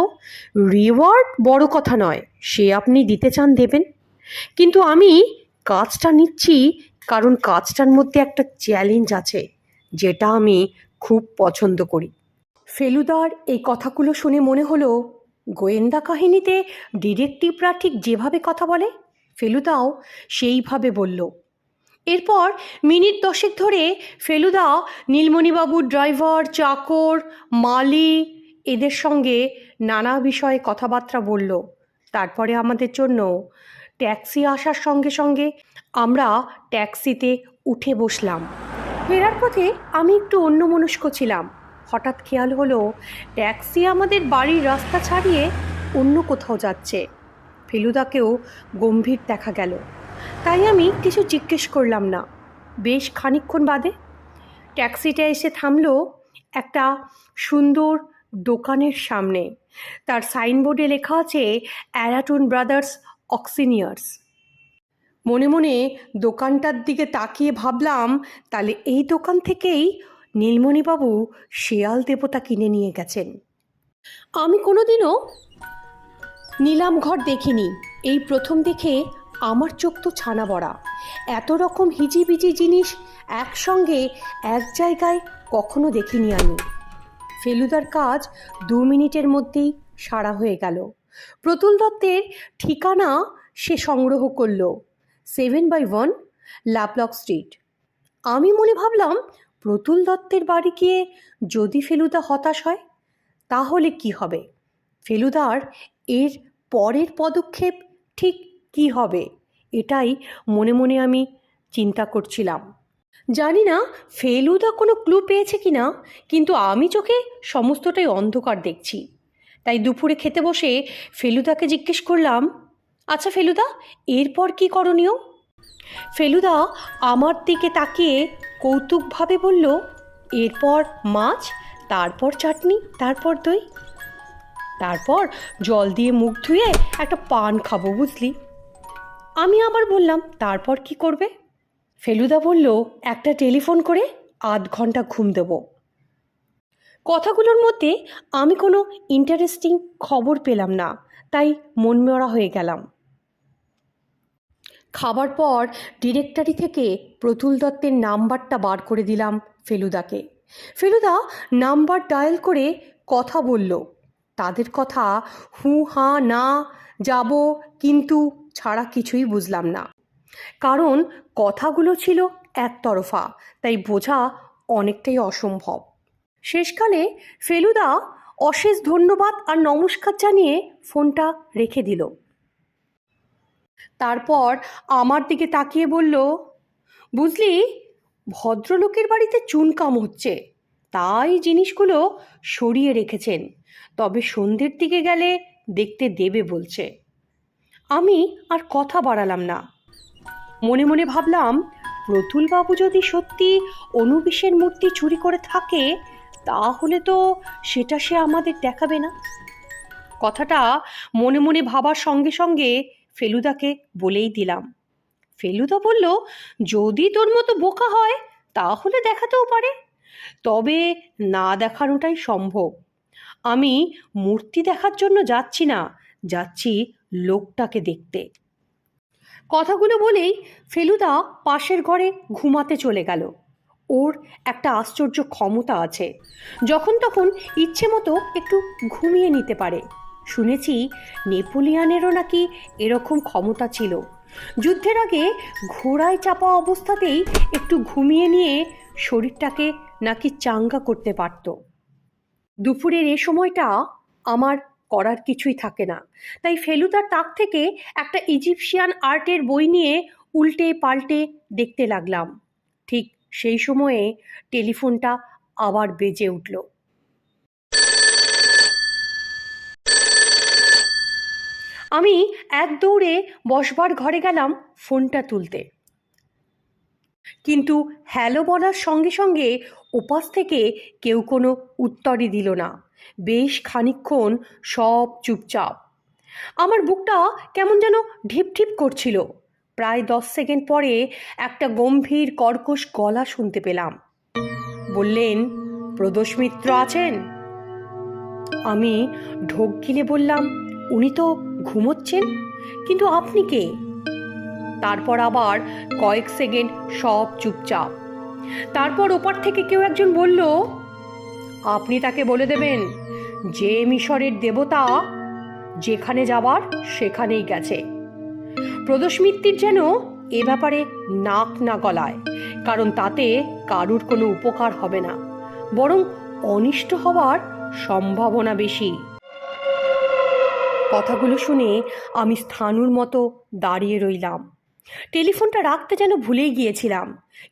রিওয়ার্ড বড় কথা নয়, সে আপনি দিতে চান দেবেন, কিন্তু আমি কাজটা নিচ্ছি কারণ কাজটার মধ্যে একটা চ্যালেঞ্জ আছে, যেটা আমি খুব পছন্দ করি। ফেলুদার এই কথাগুলো শুনে মনে হলো গোয়েন্দা কাহিনীতে ডিটেকটিভরা ঠিক যেভাবে কথা বলে ফেলুদাও সেইভাবে বলল। এরপর মিনিট 10 ধরে ফেলুদা নীলমণিবাবুর ড্রাইভার, চাকর, মালি এদের সঙ্গে নানা বিষয়ে কথাবার্তা বলল। তারপরে আমাদের জন্য ট্যাক্সি আসার সঙ্গে সঙ্গে আমরা ট্যাক্সিতে উঠে বসলাম। ফেরার পথে আমি একটু অন্যমনস্ক ছিলাম। হঠাৎ খেয়াল হলো ট্যাক্সি আমাদের বাড়ির রাস্তা ছাড়িয়ে অন্য কোথাও যাচ্ছে। ফেলুদাকেও গম্ভীর দেখা গেল, তাই আমি কিছু জিজ্ঞেস করলাম না। বেশ খানিকক্ষণ বাদে ট্যাক্সিটা এসে থামলো একটা সুন্দর দোকানের সামনে। তার সাইনবোর্ডে লেখা আছে অ্যারাটুন ব্রাদার্স অক্সিনিয়ার্স। মনে মনে দোকানটার দিকে তাকিয়ে ভাবলাম, তাহলে এই দোকান থেকেই নীলমণিবাবু শেয়াল দেবতা কিনে নিয়ে গেছেন। আমি কোনোদিনও নিলাম ঘর দেখিনি, এই প্রথম দেখে আমার চোখ তো ছানা বড়া। এত রকম হিজিবিজি জিনিস একসঙ্গে এক জায়গায় কখনো দেখিনি আমি। ফেলুদার কাজ 2 মিনিটের মধ্যেই সারা হয়ে গেল। প্রতুল দত্তের ঠিকানা সে সংগ্রহ করল, 7/1 লাভলক স্ট্রিট। আমি মনে ভাবলাম, প্রতুল দত্তের বাড়ি গিয়ে যদি ফেলুদা হতাশ হয় তাহলে কি হবে? ফেলুদার এর পরের পদক্ষেপ ঠিক কি হবে এটাই মনে মনে আমি চিন্তা করছিলাম। জানি না ফেলুদা কোনো ক্লু পেয়েছে কি না, কিন্তু আমি চোখে সমস্তটাই অন্ধকার দেখছি। তাই দুপুরে খেতে বসে ফেলুদাকে জিজ্ঞেস করলাম, আচ্ছা ফেলুদা, এরপর কি করণীয়? ফেলুদা আমার দিকে তাকিয়ে কৌতুকভাবে বলল, এরপর মাছ, তারপর চাটনি, তারপর দই, তারপর জল দিয়ে মুখ ধুয়ে একটা পান খাবো, বুঝলি? আমি আবার বললাম, তারপর কি করবে? ফেলুদা বলল, একটা টেলিফোন করে 8 ঘন্টা ঘুম দেব। কথাগুলোর মধ্যে আমি কোনো ইন্টারেস্টিং খবর পেলাম না, তাই মনমরা হয়ে গেলাম। খাবার পর ডিরেক্টরি থেকে প্রতুল দত্তের নাম্বারটা বার করে দিলাম ফেলুদাকে। ফেলুদা নাম্বার ডায়াল করে কথা বলল। তাদের কথা হু হা না, যাব, কিন্তু ছাড়া কিছুই বুঝলাম না, কারণ কথাগুলো ছিল একতরফা, তাই বোঝা অনেকটাই অসম্ভব। শেষকালে ফেলুদা অশেষ ধন্যবাদ আর নমস্কার জানিয়ে ফোনটা রেখে দিল। তারপর আমার দিকে তাকিয়ে বলল, বুঝলি, ভদ্রলোকের বাড়িতে চুনকাম হচ্ছে, তাই জিনিসগুলো সরিয়ে রেখেছেন, তবে সন্ধ্যের দিকে গেলে দেখতে দেবে বলছে। আমি আর কথা বাড়ালাম না। মনে মনে ভাবলাম, প্রতুলবাবু যদি সত্যি অনুবিশের মূর্তি চুরি করে থাকে তাহলে তো সেটা সে আমাদের দেখাবে না। কথাটা মনে মনে ভাবার সঙ্গে সঙ্গে ফেলুদাকে বলেই দিলাম। ফেলুদা বলল, যদি তোর মতো বোকা হয় তাহলে দেখাতেও পারে, তবে না দেখানোটাই সম্ভব। আমি মূর্তি দেখার জন্য যাচ্ছি না, যাচ্ছি লোকটাকে দেখতে। কথাগুলো বলেই ফেলুদা পাশের ঘরে ঘুমাতে চলে গেল। ওর একটা আশ্চর্য ক্ষমতা আছে, যখন তখন ইচ্ছে মতো একটু ঘুমিয়ে নিতে পারে। শুনেছি নেপোলিয়ানেরও নাকি এরকম ক্ষমতা ছিল। যুদ্ধের আগে ঘোড়ায় চাপা অবস্থাতেই একটু ঘুমিয়ে নিয়ে শরীরটাকে নাকি চাঙ্গা করতে পারত। দুপুরের এ সময়টা আমার করার কিছুই থাকে না, তাই ফেলুদার তাক থেকে একটা ইজিপশিয়ান আর্টের বই নিয়ে উল্টে পাল্টে দেখতে লাগলাম। ঠিক সেই সময়ে টেলিফোনটা আবার বেজে উঠল। আমি এক দৌড়ে বসবার ঘরে গেলাম ফোনটা তুলতে, কিন্তু হ্যালো বলার সঙ্গে সঙ্গে ওপাশ থেকে কেউ কোনো উত্তরই দিল না। বেশ খানিকক্ষণ সব চুপচাপ। আমার বুকটা কেমন যেন ঢিপ ঢিপ করছিল। প্রায় 10 সেকেন্ড পরে একটা গম্ভীর কর্কশ গলা শুনতে পেলাম। বললেন, প্রদোষ মিত্র আছেন? আমি ঢোক গিলে বললাম, উনি তো ঘুমোচ্ছেন, কিন্তু আপনি কে? তারপর আবার কয়েক সেকেন্ড সব চুপচাপ। তারপর ওপার থেকে কেউ একজন বলল, আপনি তাকে বলে দেবেন যে মিশরের দেবতা যেখানে যাবার সেখানেই গেছে। প্রদোষ মিত্তির যেন এ ব্যাপারে নাক না গলায়, কারণ তাতে কারুর কোনো উপকার হবে না, বরং অনিষ্ট হওয়ার সম্ভাবনা বেশি। কথাগুলো শুনে আমি স্থাণুর মতো দাঁড়িয়ে রইলাম। টেলিফোনটা রাখতে যেন ভুলেই গিয়েছিলাম,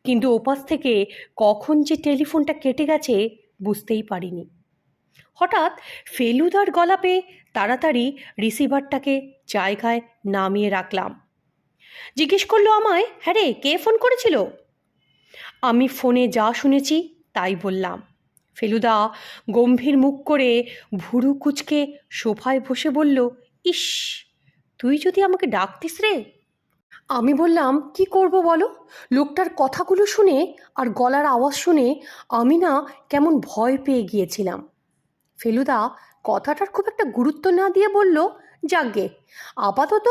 কিন্তু ওপাশ থেকে কখন যে টেলিফোনটা কেটে গেছে বুঝতেই পারিনি। হঠাৎ ফেলুদার গলা পেয়ে তাড়াতাড়ি রিসিভারটাকে জায়গায় নামিয়ে রাখলাম। জিজ্ঞেস করলো আমায়, হ্যাঁ রে, কে ফোন করেছিল? আমি ফোনে যা শুনেছি তাই বললাম। ফেলুদা গম্ভীর মুখ করে ভুরু কুচকে সোফায় বসে বলল, ইস, তুই যদি আমাকে ডাকতিস রে। আমি বললাম, কি করব বলো? লোকটার কথাগুলো শুনে আর গলার আওয়াজ শুনে আমি না কেমন ভয় পেয়ে গিয়েছিলাম। ফেলুদা কথাটার খুব একটা গুরুত্ব না দিয়ে বলল, যাকগে, আপাতত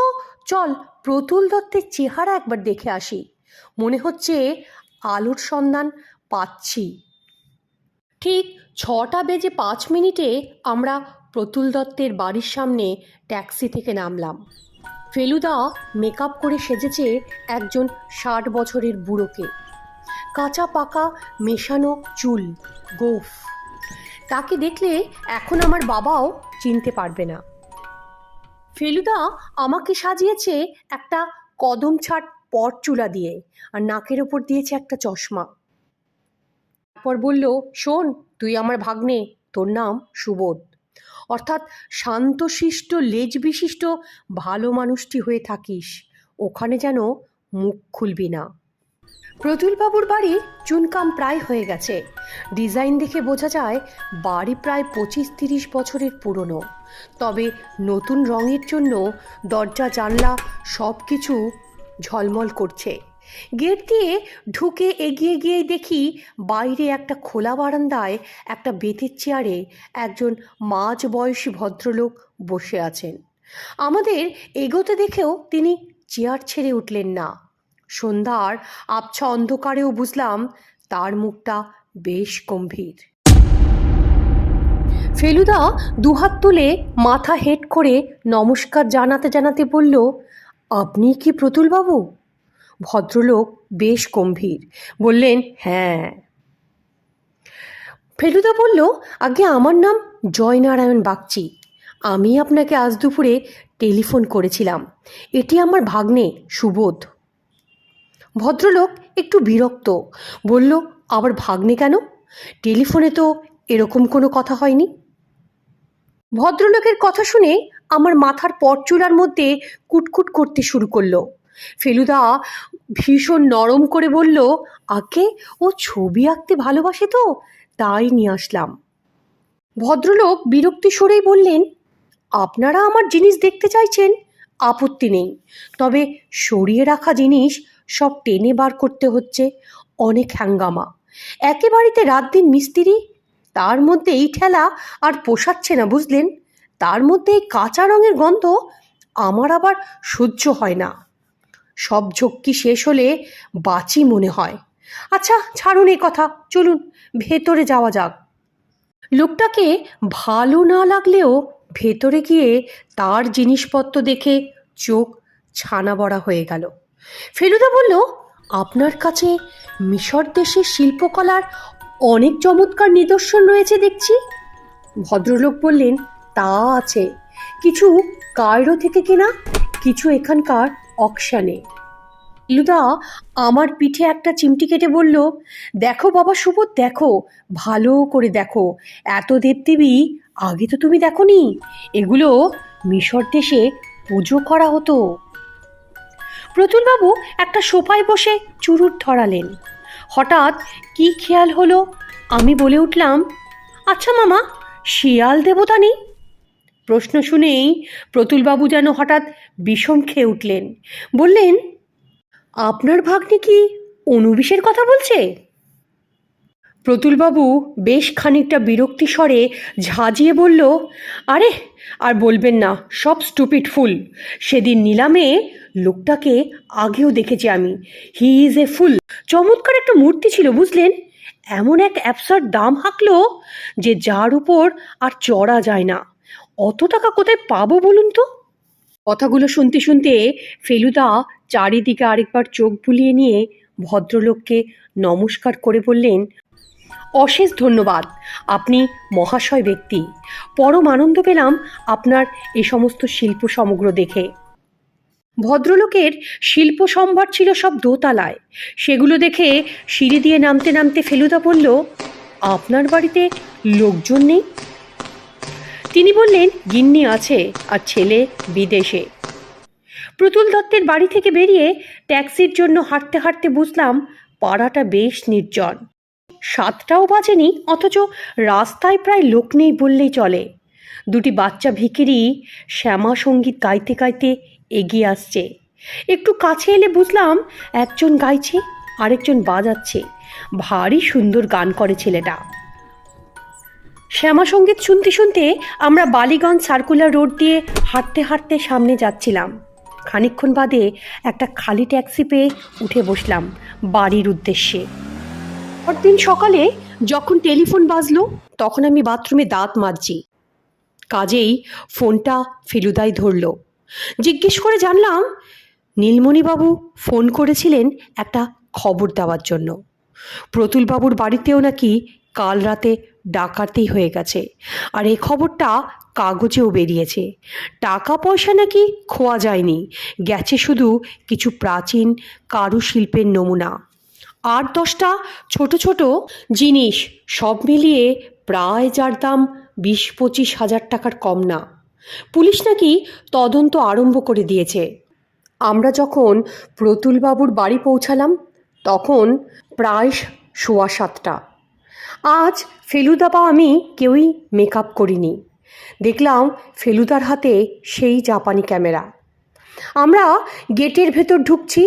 চল প্রতুল দত্তের চেহারা একবার দেখে আসি, মনে হচ্ছে আলোর সন্ধান পাচ্ছি। ঠিক 6:05 আমরা প্রতুল দত্তের বাড়ির সামনে ট্যাক্সি থেকে নামলাম। ফেলুদা মেকআপ করে সেজেছে একজন 60 বছরের বুড়োকে, কাঁচা পাকা মেশানো চুল, গোফ। তাকে দেখলে এখন আমার বাবাও চিনতে পারবে না। ফেলুদা আমাকে সাজিয়েছে একটা কদম ছাট পরচুলা দিয়ে, আর নাকের ওপর দিয়েছে একটা চশমা। তারপর বলল, শোন, তুই আমার ভাগ্নে, তোর নাম সুবোধ, অর্থাৎ শান্তশিষ্ট লেজ বিশিষ্ট ভালো মানুষটি হয়ে থাকিস, ওখানে যেন মুখ খুলবি না। প্রতুলবাবুর বাড়ি চুনকাম প্রায় হয়ে গেছে। ডিজাইন দেখে বোঝা যায় বাড়ি প্রায় 25-30 বছরের পুরনো, তবে নতুন রঙের জন্য দরজা জানলা সব কিছু ঝলমল করছে। গেট দিয়ে ঢুকে এগিয়ে গিয়ে দেখি বাইরে একটা খোলা বারান্দায় একটা বেতের চেয়ারে একজন মাঝবয়সী ভদ্রলোক বসে আছেন। আমাদের এগোতে দেখেও তিনি চেয়ার ছেড়ে উঠলেন না। সন্ধ্যার আবছা অন্ধকারেও বুঝলাম তার মুখটা বেশ গম্ভীর। ফেলুদা দুহাত তুলে মাথা হেঁট করে নমস্কার জানাতে জানাতে বলল, আপনি কি প্রতুলবাবু? ভদ্রলোক বেশ গম্ভীর, বললেন, হ্যাঁ। ফেলুদা বলল, আগে আমার নাম জয়নারায়ণ বাগচি, আমি আপনাকে আজ দুপুরে টেলিফোন করেছিলাম, এটি আমার ভাগ্নে সুবোধ। ভদ্রলোক একটু বিরক্ত, বলল, আবার ভাগ্নে কেন? টেলিফোনে তো এরকম কোনো কথা হয়নি। ভদ্রলোকের কথা শুনে আমার মাথার পরচুলার মধ্যে কুটকুট করতে শুরু করলো। ফেলুদা ভীষণ নরম করে বলল, আগে ও ছবি আঁকতে ভালোবাসে তো, তাই নিয়ে আসলাম। ভদ্রলোক বিরক্তি সরেই বললেন, আপনারা আমার জিনিস দেখতে চাইছেন, আপত্তি নেই, তবে সরিয়ে রাখা জিনিস সব টেনে বার করতে হচ্ছে, অনেক হ্যাঙ্গামা। একে বাড়িতে রাত দিন মিস্ত্রি, তার মধ্যে এই ঠেলা আর পোষাচ্ছে না, বুঝলেন? তার মধ্যে এই কাঁচা রঙের গন্ধ আমার আবার সহ্য হয় না। সব ঝক্কি শেষ হলে বাঁচি মনে হয়। আচ্ছা ছাড়ুন এই কথা, চলুন ভেতরে যাওয়া যাক। লোকটাকে ভালো না লাগলেও ভেতরে গিয়ে তার জিনিসপত্র দেখে চোখ ছানা বড়া হয়ে গেল। ফেলুদা বলল, আপনার কাছে মিশর দেশের শিল্পকলার অনেক চমৎকার নিদর্শন রয়েছে দেখছি। ভদ্রলোক বললেন, তা আছে, কিছু কায়রো থেকে কেনা, কিছু এখানকার অকশানে। ফেলুদা আমার পিঠে একটা চিমটি কেটে বলল, দেখো বাবা সুবোধ, দেখো, ভালো করে দেখো, এত দেবদেবী আগে তো তুমি দেখোনি, এগুলো মিশর দেশে পুজো করা হতো। প্রতুলবাবু একটা সোফায় বসে চুরুট ধরালেন। হঠাৎ কি খেয়াল হলো, আমি বলে উঠলাম, আচ্ছা মামা, শিয়াল দেবতা নেই? প্রশ্ন শুনেই প্রতুলবাবু যেন হঠাৎ বিষম খেয়ে উঠলেন, বললেন, আপনার ভাগ্নে কি অনুবিশের কথা বলছে? প্রতুলবাবু বেশ খানিকটা বিরক্তি স্বরে ঝাঁঝিয়ে বলল, আরে আর বলবেন না, সব স্টুপিড ফুল। সেদিন নিলামে লোকটাকে আগেও দেখেছি আমি। হি ইজ এ ফুল। চমৎকার একটা মূর্তি ছিল বুঝলেন, এমন এক অ্যাবসার্ড দাম হাঁকলো যে যার উপর আর চড়া যায় না। অত টাকা কোথায় পাবো বলুন তো? কথাগুলো শুনতে শুনতে ফেলুদা চারিদিকে আরেকবার চোখ বুলিয়ে নিয়ে ভদ্রলোককে নমস্কার করে বললেন, অশেষ ধন্যবাদ, আপনি মহাশয় ব্যক্তি। পরম আনন্দ পেলাম আপনার এ সমস্ত শিল্প সমগ্র দেখে। ভদ্রলোকের শিল্প সম্ভার ছিল সব দোতলায়। সেগুলো দেখে সিঁড়ি দিয়ে নামতে নামতে ফেলুদা বলল, আপনার বাড়িতে লোকজন নেই? তিনি বললেন, গিন্নি আছে, আর ছেলে বিদেশে। প্রতুল দত্তের বাড়ি থেকে বেরিয়ে ট্যাক্সির জন্য হাঁটতে হাঁটতে বুঝলাম পাড়াটা বেশ নির্জন। 7টাও বাজেনি, অথচ রাস্তায় প্রায় লোক নেই বললেই চলে। দুটি বাচ্চা ভিখিরি শ্যামা সঙ্গীত গাইতে গাইতে এগিয়ে আসছে। একটু কাছে এলে বুঝলাম একজন গাইছে, আরেকজন বাজাচ্ছে। ভারী সুন্দর গান করে ছেলেটা। শ্যামা সঙ্গীত শুনতে শুনতে আমরা বালিগঞ্জ সার্কুলার রোড দিয়ে হাঁটতে হাঁটতে সামনে যাচ্ছিলাম। খানিকক্ষণ বাদে একটা খালি ট্যাক্সি পেয়ে উঠে বসলাম বাড়ির উদ্দেশ্যে। পরদিন সকালে যখন টেলিফোন বাজলো তখন আমি বাথরুমে দাঁত মাজছি। কাজেই ফোনটা ফেলুদাই ধরল। জিজ্ঞেস করে জানলাম নীলমণিবাবু ফোন করেছিলেন একটা খবর দেওয়ার জন্য। প্রতুলবাবুর বাড়িতেও নাকি কাল রাতে ডাকাতি হয়ে গেছে, আর এই খবরটা কাগজেও বেরিয়েছে। টাকা পয়সা নাকি খোয়া যায়নি, গেছে শুধু কিছু প্রাচীন কারুশিল্পের নমুনা, 8-10টা ছোট ছোট জিনিস, সব মিলিয়ে প্রায় যার দাম 20-25 হাজার টাকার কম না। পুলিশ নাকি তদন্ত আরম্ভ করে দিয়েছে। আমরা যখন প্রতুলবাবুর বাড়ি পৌঁছালাম তখন প্রায় 7:15। আজ ফেলুদা বা আমি কেউই মেকআপ করিনি। দেখলাম ফেলুদার হাতে সেই জাপানি ক্যামেরা। আমরা গেটের ভেতর ঢুকছি।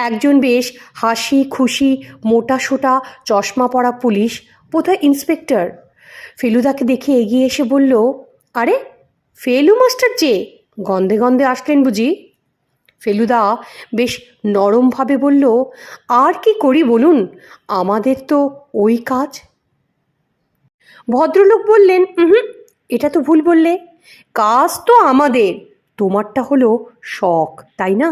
একজন বেশ হাসি খুশি মোটা সোটা চশমা পরা পুলিশ, বোধহয় ইন্সপেক্টর, ফেলুদাকে দেখে এগিয়ে এসে বলল, আরে ফেলু মাস্টার যে, গন্ধে গন্ধে আসলেন বুঝি? ফেলুদা বেশ নরমভাবে বলল, আর কি করি বলুন, আমাদের তো ওই কাজ। ভদ্রলোক বললেন, এটা তো ভুল বললে, কাজ তো আমাদের, তোমারটা হলো শখ, তাই না?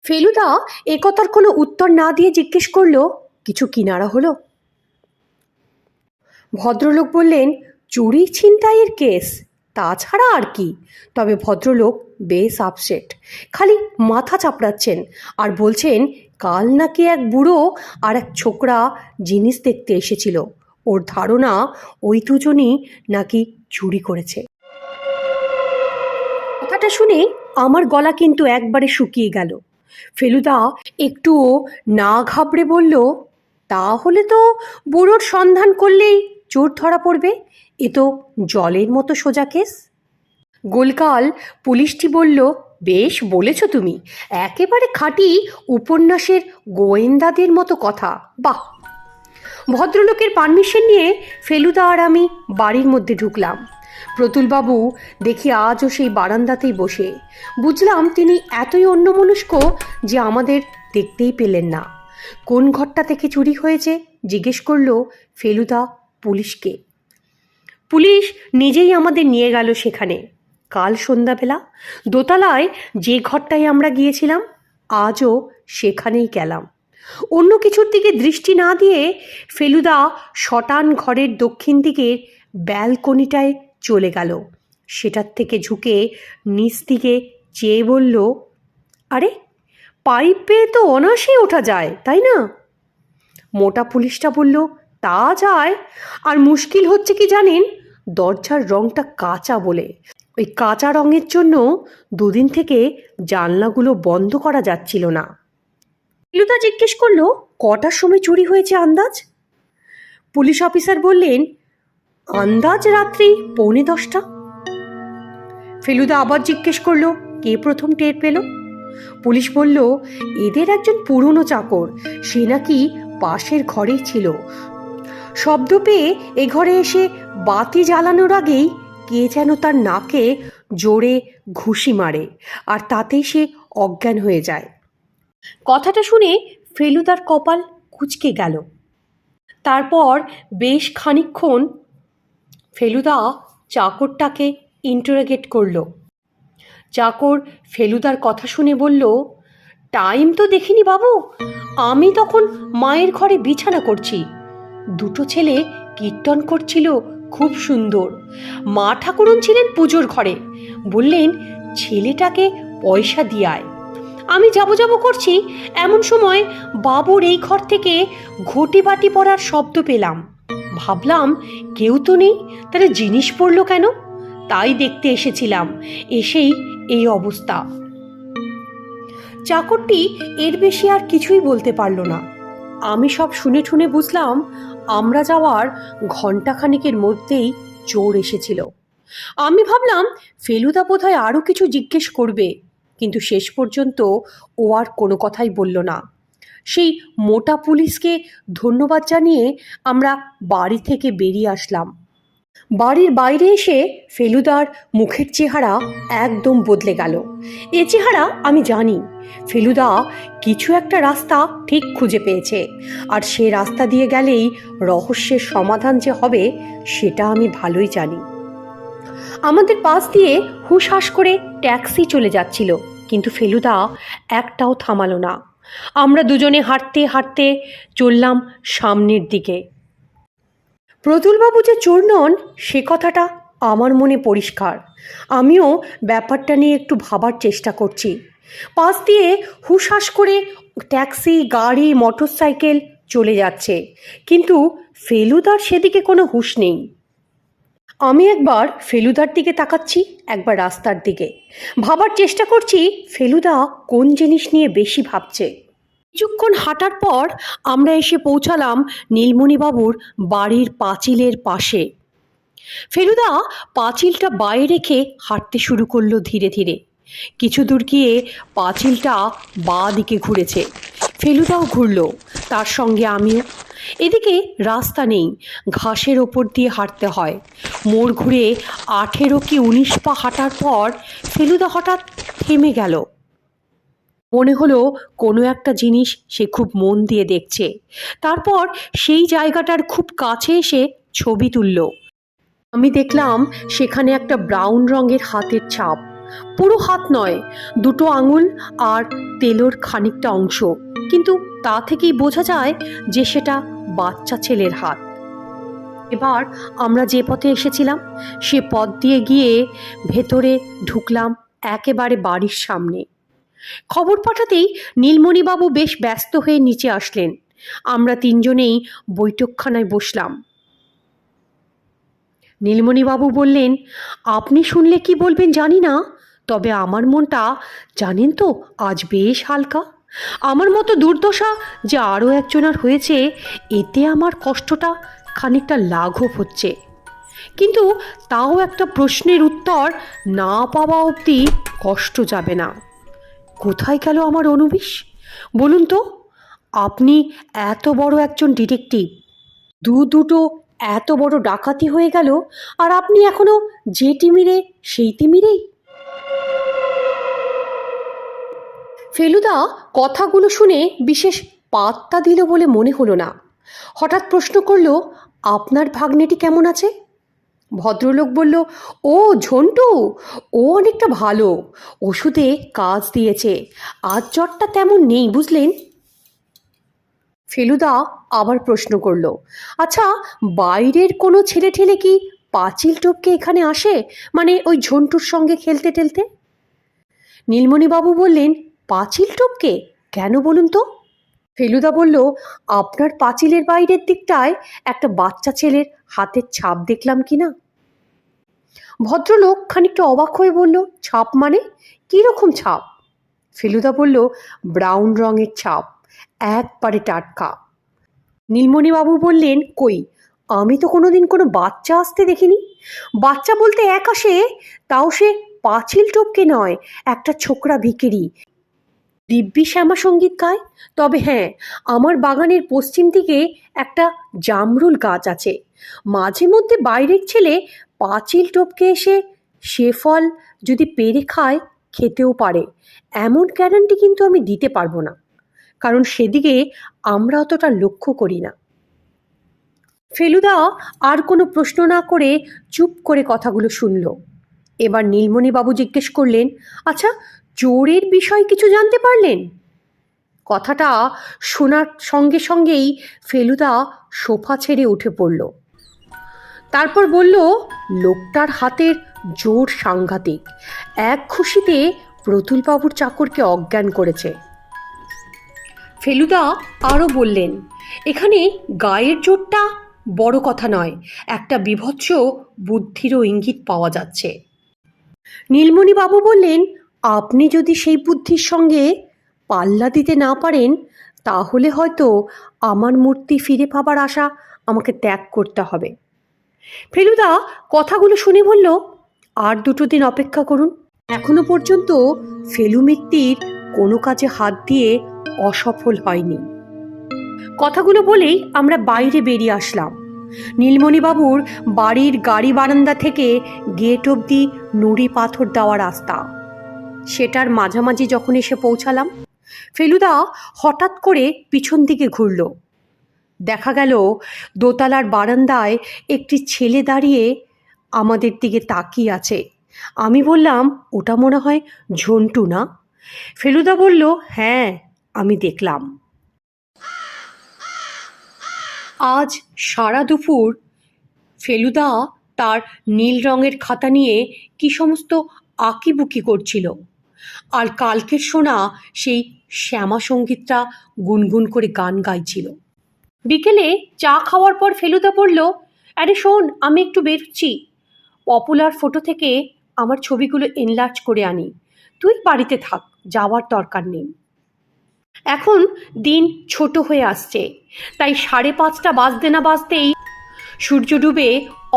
ফেলুদা একথার কোনো উত্তর না দিয়ে জিজ্ঞেস করলো, কিছু কিনারা হলো? ভদ্রলোক বললেন, চুরি ছিনতাইয়ের কেস, তাছাড়া আর কি। তবে ভদ্রলোক বেশ আপসেট, খালি মাথা চাপড়াচ্ছেন আর বলছেন কাল নাকি এক বুড়ো আর এক ছোকরা জিনিস দেখতে এসেছিল। ওর ধারণা ওই দুজনই নাকি চুরি করেছে। কথাটা শুনে আমার গলা কিন্তু একবারে শুকিয়ে গেল। ফেলুদা একটুও না ঘাবড়ে বলল, তাহলে তো বুড়োর সন্ধান করলেই চোর ধরা পড়বে, এ তো জলের মতো সোজা কেস। গোলকাল পুলিশটি বলল, বেশ বলেছ তুমি, একেবারে খাঁটি উপন্যাসের গোয়েন্দাদের মতো কথা, বাহ। ভদ্রলোকের পারমিশন নিয়ে ফেলুদা আর আমি বাড়ির মধ্যে ঢুকলাম। প্রতুলবাবু দেখি আজও সেই বারান্দাতেই বসে। বুঝলাম তিনি এতই অন্যমনস্ক যে আমাদের দেখতেই পেলেন না। কোন ঘরটা থেকে চুরি হয়েছে জিজ্ঞেস করলো ফেলুদা পুলিশকে। পুলিশ নিজেই আমাদের নিয়ে গেল সেখানে। কাল সন্ধ্যাবেলা দোতলায় যে ঘরটায় আমরা গিয়েছিলাম আজও সেখানেই গেলাম। অন্য কিছুর দিকে দৃষ্টি না দিয়ে ফেলুদা শটান ঘরের দক্ষিণ দিকের ব্যালকনিটায় চলে গেল। সেটার থেকে ঝুঁকে নিচ দিকে চেয়ে বলল, আরে পাইপ পেয়ে তো অনায়াসেই ওঠা যায়, তাই না? মোটা পুলিশটা বলল, তা যায়, আর মুশকিল হচ্ছে কি জানেন, দরজার রংটা কাঁচা বলে। ওই কাঁচা রঙের জন্য 2 দিন থেকে জানলাগুলো বন্ধ করা যাচ্ছিল না। ফেলুদা জিজ্ঞেস করলো, কটার সময় চুরি হয়েছে আন্দাজ? পুলিশ অফিসার বললেন, আন্দাজ রাত্রি 9:45। ফেলুদা আবার জিজ্ঞেস করলো, কে প্রথম টের পেল? পুলিশ বলল, এদের একজন পুরনো চাকর, সে নাকি পাশের ঘরেই ছিল, শব্দ পেয়ে এ ঘরে এসে বাতি জ্বালানোর আগেই কে যেন তার নাকে জোরে ঘুষি মারে, আর তাতেই সে অজ্ঞান হয়ে যায়। কথাটা শুনে ফেলুদার কপাল কুঁচকে গেল। তারপর বেশ খানিকক্ষণ ফেলুদা চাকরটাকে ইন্টারোগেট করলো। চাকর ফেলুদার কথা শুনে বলল, টাইম তো দেখিনি বাবু, আমি তখন মায়ের ঘরে বিছানা করছি। দুটো ছেলে কীর্তন করছিল, খুব সুন্দর। মা ঠাকুরন ছিলেন পুজোর ঘরে, বললেন ছেলেটাকে পয়সা দিয়ে আয়। আমি যাবো করছি, এমন সময় বাবুর এই ঘর থেকে ঘটি বাটি পড়ার শব্দ পেলাম। ভাবলাম কেউ তো নেই, তাহলে জিনিস পড়লো কেন? তাই দেখতে এসেছিলাম, এসেই এই অবস্থা। চাকরটি এর বেশি আর কিছুই বলতে পারল না। আমি সব শুনে ঠুনে বুঝলাম আমরা যাওয়ার ঘণ্টাখানেকের মধ্যেই চোর এসেছিল। আমি ভাবলাম ফেলুদা বোধহয় আরও কিছু জিজ্ঞেস করবে, কিন্তু শেষ পর্যন্ত ও আর কোনো কথাই বলল না। সেই মোটা পুলিশকে ধন্যবাদ জানিয়ে আমরা বাড়ি থেকে বেরিয়ে আসলাম। বাড়ির বাইরে এসে ফেলুদার মুখের চেহারা একদম বদলে গেল। এ চেহারা আমি জানি, ফেলুদা কিছু একটা রাস্তা ঠিক খুঁজে পেয়েছে, আর সে রাস্তা দিয়ে গেলেই রহস্যের সমাধান যে হবে সেটা আমি ভালোই জানি। আমাদের পাশ দিয়ে হুশহাস করে ট্যাক্সি চলে যাচ্ছিল, কিন্তু ফেলুদা একটাও থামালো না। আমরা দুজনে হাঁটতে হাঁটতে চললাম সামনের দিকে। প্রতুলবাবু যে চোর নন সে কথাটা আমার মনে পরিষ্কার। আমিও ব্যাপারটা নিয়ে একটু ভাবার চেষ্টা করছি। পাশ দিয়ে হুশহাস করে ট্যাক্সি, গাড়ি, মোটরসাইকেল চলে যাচ্ছে, কিন্তু ফেলুদার সেদিকে কোনো হুঁশ নেই। আমি একবার ফেলুদার দিকে তাকাচ্ছি, একবার রাস্তার দিকে। ভাবার চেষ্টা করছি ফেলুদা কোন জিনিস নিয়ে বেশি ভাবছে। কিছুক্ষণ হাঁটার পর আমরা এসে পৌঁছালাম নীলমণিবাবুর বাড়ির পাঁচিলের পাশে। ফেলুদা পাঁচিলটা বাইরে রেখে হাঁটতে শুরু করলো ধীরে ধীরে। কিছু দূর গিয়ে পাঁচিলটা বাঁ দিকে ঘুরেছে, ফেলুদাও ঘুরলো, তার সঙ্গে আমিও। এদিকে রাস্তা নেই, ঘাসের ওপর দিয়ে হাঁটতে হয়। মোড় ঘুরে 18 কি 19 পা হাঁটার পর ফেলুদা হঠাৎ থেমে গেল। মনে হলো কোনো একটা জিনিস সে খুব মন দিয়ে দেখছে। তারপর সেই জায়গাটার খুব কাছে এসে ছবি তুলল। আমি দেখলাম সেখানে একটা ব্রাউন রঙের হাতের ছাপ, পুরো হাত নয়, দুটো আঙুল আর তেলোর খানিকটা অংশ, কিন্তু তা থেকেই বোঝা যায় যে সেটা বাচ্চা ছেলের হাত। এবার আমরা যে পথে এসেছিলাম সে পথ দিয়ে গিয়ে ভেতরে ঢুকলাম একেবারে বাড়ির সামনে। খবর পাঠাতেই নীলমণিবাবু বেশ ব্যস্ত হয়ে নিচে আসলেন। আমরা তিনজনেই বৈঠকখানায় বসলাম। নীলমণিবাবু বললেন, আপনি শুনলে কি বলবেন জানি না, তবে আমার মনটা জানেন তো আজ বেশ হালকা। আমার মতো দুর্দশা যে আরও একজনের হয়েছে, এতে আমার কষ্টটা খানিকটা লাঘব হচ্ছে। কিন্তু তাও একটা প্রশ্নের উত্তর না পাওয়া অবধি কষ্ট যাবে না। কোথায় গেল আমার অনুবিশ? বলুন তো, আপনি এত বড় একজন ডিটেকটিভ, দুটো এত বড় ডাকাতি হয়ে গেল, আর আপনি এখনো যে তিমিরে সেই তিমিরেই। ফেলুদা কথাগুলো শুনে বিশেষ পাত্তা দিল বলে মনে হলো না। হঠাৎ প্রশ্ন করলো, আপনার ভাগ্নেটি কেমন আছে? ভদ্রলোক বলল, ও ঝন্টু, ও অনেকটা ভালো, ওষুধে কাজ দিয়েছে, আজ জ্বরটা তেমন নেই বুঝলেন। ফেলুদা আবার প্রশ্ন করল, আচ্ছা বাইরের কোনো ছেলে ঠেলে কি পাঁচিল টপকে এখানে আসে, মানে ওই ঝন্টুর সঙ্গে খেলতে টেলতে? নীলমণিবাবু বললেন, পাঁচিল টপকে কেন বলুন তো? ফেলুদা বলল, আপনার পাঁচিলের বাইরের দিকটায় একটা বাচ্চা ছেলের হাতের ছাপ দেখলাম কি না। ভদ্রলোক খানিকটা অবাক হয়ে বলল, ছাপ মানে কীরকম ছাপ? ফেলুদা বলল, ব্রাউন রঙের ছাপ, একবারে টাটকা। নীলমণিবাবু বললেন, কই, আমি তো কোনোদিন কোনো বাচ্চা আসতে দেখিনি। বাচ্চা বলতে এক আসে, তাও সে পাঁচিল টপকে নয়, একটা ছোকরা ভিখিরি, দিব্যি শ্যামা সঙ্গীত গায়। তবে হ্যাঁ, আমার বাগানের পশ্চিম দিকে একটা জামরুল গাছ আছে। মাঝে মধ্যে বাইরের ছেলে পাঁচিল টপকে এসে সে ফল যদি পেড়ে খায়, খেতেও পারে, এমন গ্যারান্টি কিন্তু আমি দিতে পারবো না, কারণ সেদিকে আমরা অতটা লক্ষ্য করি না। ফেলুদা আর কোনো প্রশ্ন না করে চুপ করে কথাগুলো শুনল। এবার নীলমণিবাবু জিজ্ঞেস করলেন, আচ্ছা, চোরের বিষয় কিছু জানতে পারলেন? কথাটা শোনার সঙ্গে সঙ্গেই ফেলুদা সোফা ছেড়ে উঠে পড়ল। তারপর বলল, লোকটার হাতের জোর সাংঘাতিক। এক খুশিতে প্রতুলবাবুর চাকরকে অজ্ঞান করেছে। ফেলুদা আরও বললেন, এখানে গায়ের জোরটা বড় কথা নয়, একটা বীভৎস বুদ্ধিরও ইঙ্গিত পাওয়া যাচ্ছে। নীলমণিবাবু বললেন, আপনি যদি সেই বুদ্ধির সঙ্গে পাল্লা দিতে না পারেন, তাহলে হয়তো আমার মূর্তি ফিরে পাবার আশা আমাকে ত্যাগ করতে হবে। ফেলুদা কথাগুলো শুনে বলল, আর 2 দিন অপেক্ষা করুন। এখনো পর্যন্ত ফেলু মিত্তির কোনো কাজে হাত দিয়ে অসফল হয়নি। কথাগুলো বলেই আমরা বাইরে বেরিয়ে আসলাম। নীলমণিবাবুর বাড়ির গাড়ি বারান্দা থেকে গেট অবধি নুড়ি পাথর দেওয়া রাস্তা। সেটার মাঝামাঝি যখন এসে পৌঁছালাম, ফেলুদা হঠাৎ করে পিছন দিকে ঘুরল। দেখা গেল দোতলার বারান্দায় একটি ছেলে দাঁড়িয়ে আমাদের দিকে তাকিয়ে আছে। আমি বললাম, ওটা মনে হয় ঝন্টু না? ফেলুদা বলল, হ্যাঁ, আমি দেখলাম। আজ সারা দুপুর ফেলুদা তার নীল রঙের খাতা নিয়ে কি সমস্ত আঁকিবুকি করছিল, আর কালকের শোনা সেই শ্যামা সঙ্গীতটা গুনগুন করে গান গাইছিল। বিকেলে চা খাওয়ার পর ফেলুদা বলল, আরে শোন, আমি একটু বেরোচ্ছি, পপুলার ফটো থেকে আমার ছবিগুলো এনলার্জ করে আনি, তুই বাড়িতে থাক, যাওয়ার দরকার নেই। এখন দিন ছোট হয়ে আসছে, তাই 5:30 বাজতে না বাজতেই সূর্য ডুবে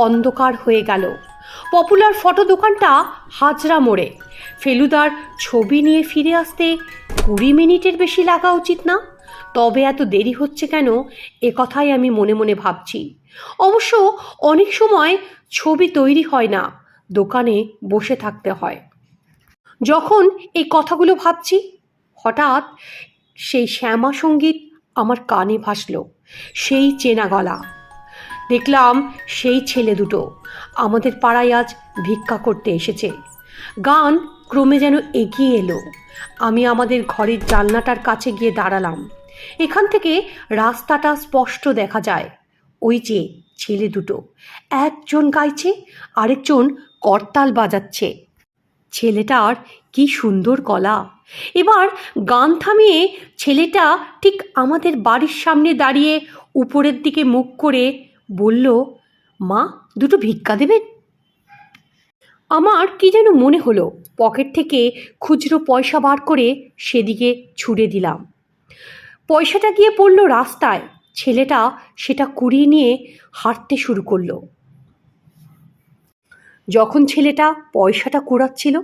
অন্ধকার হয়ে গেল। পপুলার ফটো দোকানটা হাজরা মোড়ে। ফেলুদার ছবি নিয়ে ফিরে আসতে 20 মিনিটের বেশি লাগা উচিত না? তবে এত দেরি হচ্ছে কেন, এ কথাই আমি মনে মনে ভাবছি। অবশ্য অনেক সময় ছবি তৈরি হয় না, দোকানে বসে থাকতে হয়। যখন এই কথাগুলো ভাবছি, হঠাৎ সেই শ্যামা সঙ্গীত আমার কানে ভাসল। সেই চেনা গলা। দেখলাম সেই ছেলে দুটো আমাদের পাড়ায় আজ ভিক্ষা করতে এসেছে। গান ক্রমে যেন এগিয়ে এলো। আমি আমাদের ঘরের জানলাটার কাছে গিয়ে দাঁড়ালাম। এখান থেকে রাস্তাটা স্পষ্ট দেখা যায়। ওই যে ছেলে দুটো, একজন গাইছে, আরেকজন করতাল বাজাচ্ছে। ছেলেটার কি সুন্দর গলা। এবার গান থামিয়ে ছেলেটা ঠিক আমাদের বাড়ির সামনে দাঁড়িয়ে উপরের দিকে মুখ করে বলল, মা, 2 ভিক্ষা দেবেন? আমার কি যেন মনে হলো, পকেট থেকে খুচরো পয়সা বার করে সেদিকে ছুঁড়ে দিলাম। পয়সাটা গিয়ে পড়ল রাস্তায়। ছেলেটা সেটা কুড়িয়ে নিয়ে হাঁটতে শুরু করলো। যখন ছেলেটা পয়সাটা কুড়াচ্ছিল,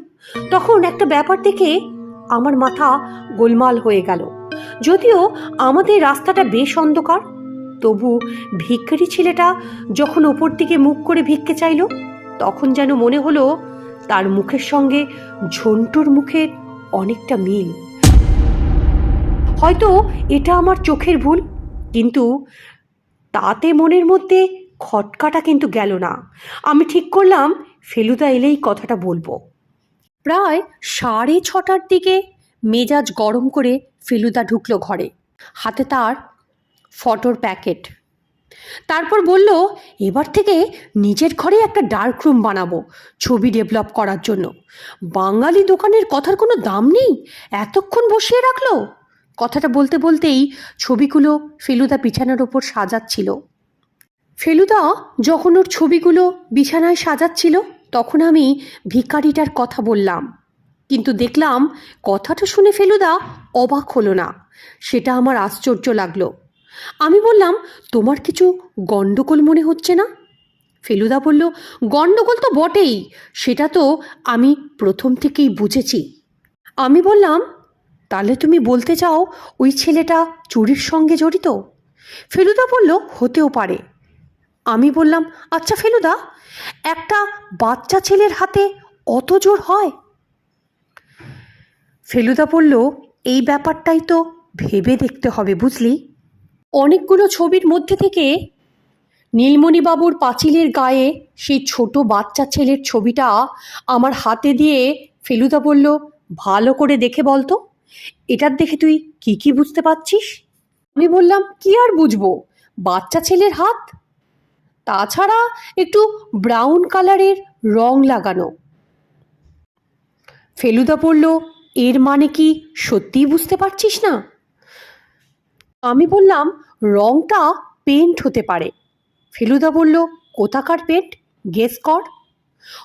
তখন একটা ব্যাপার দেখে আমার মাথা গোলমাল হয়ে গেল। যদিও আমাদের রাস্তাটা বেশ অন্ধকার, তবু ভিখারি ছেলেটা যখন ওপর দিকে মুখ করে ভিক্ষে চাইল, তখন যেন মনে হলো তার মুখের সঙ্গে ঝন্টুর মুখের অনেকটা মিল। হয়তো এটা আমার চোখের ভুল, কিন্তু তাতে মনের মধ্যে খটকাটা কিন্তু গেল না। আমি ঠিক করলাম ফেলুদা এলেই কথাটা বলবো। প্রায় 6:30টার দিকে মেজাজ গরম করে ফেলুদা ঢুকলো ঘরে, হাতে তার ফটোর প্যাকেট। তারপর বলল, এবার থেকে নিজের ঘরে একটা ডার্ক রুম বানাবো ছবি ডেভেলপ করার জন্য। বাঙালি দোকানের কথার কোনো দাম নেই, এতক্ষণ বসিয়ে রাখলো। কথাটা বলতে বলতেই ছবিগুলো ফেলুদা বিছানার ওপর সাজাচ্ছিল। ফেলুদা যখন ওর ছবিগুলো বিছানায় সাজাচ্ছিল, তখন আমি ভিখারিটার কথা বললাম, কিন্তু দেখলাম কথাটা শুনে ফেলুদা অবাক হলো না। সেটা আমার আশ্চর্য লাগলো। আমি বললাম, তোমার কিছু গণ্ডগোল মনে হচ্ছে না? ফেলুদা বলল, গণ্ডগোল তো বটেই, সেটা তো আমি প্রথম থেকেই বুঝেছি। আমি বললাম, তাহলে তুমি বলতে চাও ওই ছেলেটা চুরির সঙ্গে জড়িত? ফেলুদা বলল, হতেও পারে। আমি বললাম, আচ্ছা ফেলুদা, একটা বাচ্চা ছেলের হাতে অত জোর হয়? ফেলুদা বলল, এই ব্যাপারটাই তো ভেবে দেখতে হবে, বুঝলি। অনেকগুলো ছবির মধ্যে থেকে নীলমণিবাবুর পাঁচিলের গায়ে সেই ছোট বাচ্চা ছেলের ছবিটা আমার হাতে দিয়ে ফেলুদা বলল, ভালো করে দেখে বলতো, এটার দেখে তুই কি কি বুঝতে পারছিস? আমি বললাম, কি আর বুঝবো, বাচ্চা ছেলের হাত, তাছাড়া একটু ব্রাউন কালারের রং লাগানো। ফেলুদা বলল, এর মানে কি সত্যিই বুঝতে পারছিস না? আমি বললাম, রংটা পেন্ট হতে পারে। ফেলুদা বলল, কোথাকার পেন্ট, গেস কর।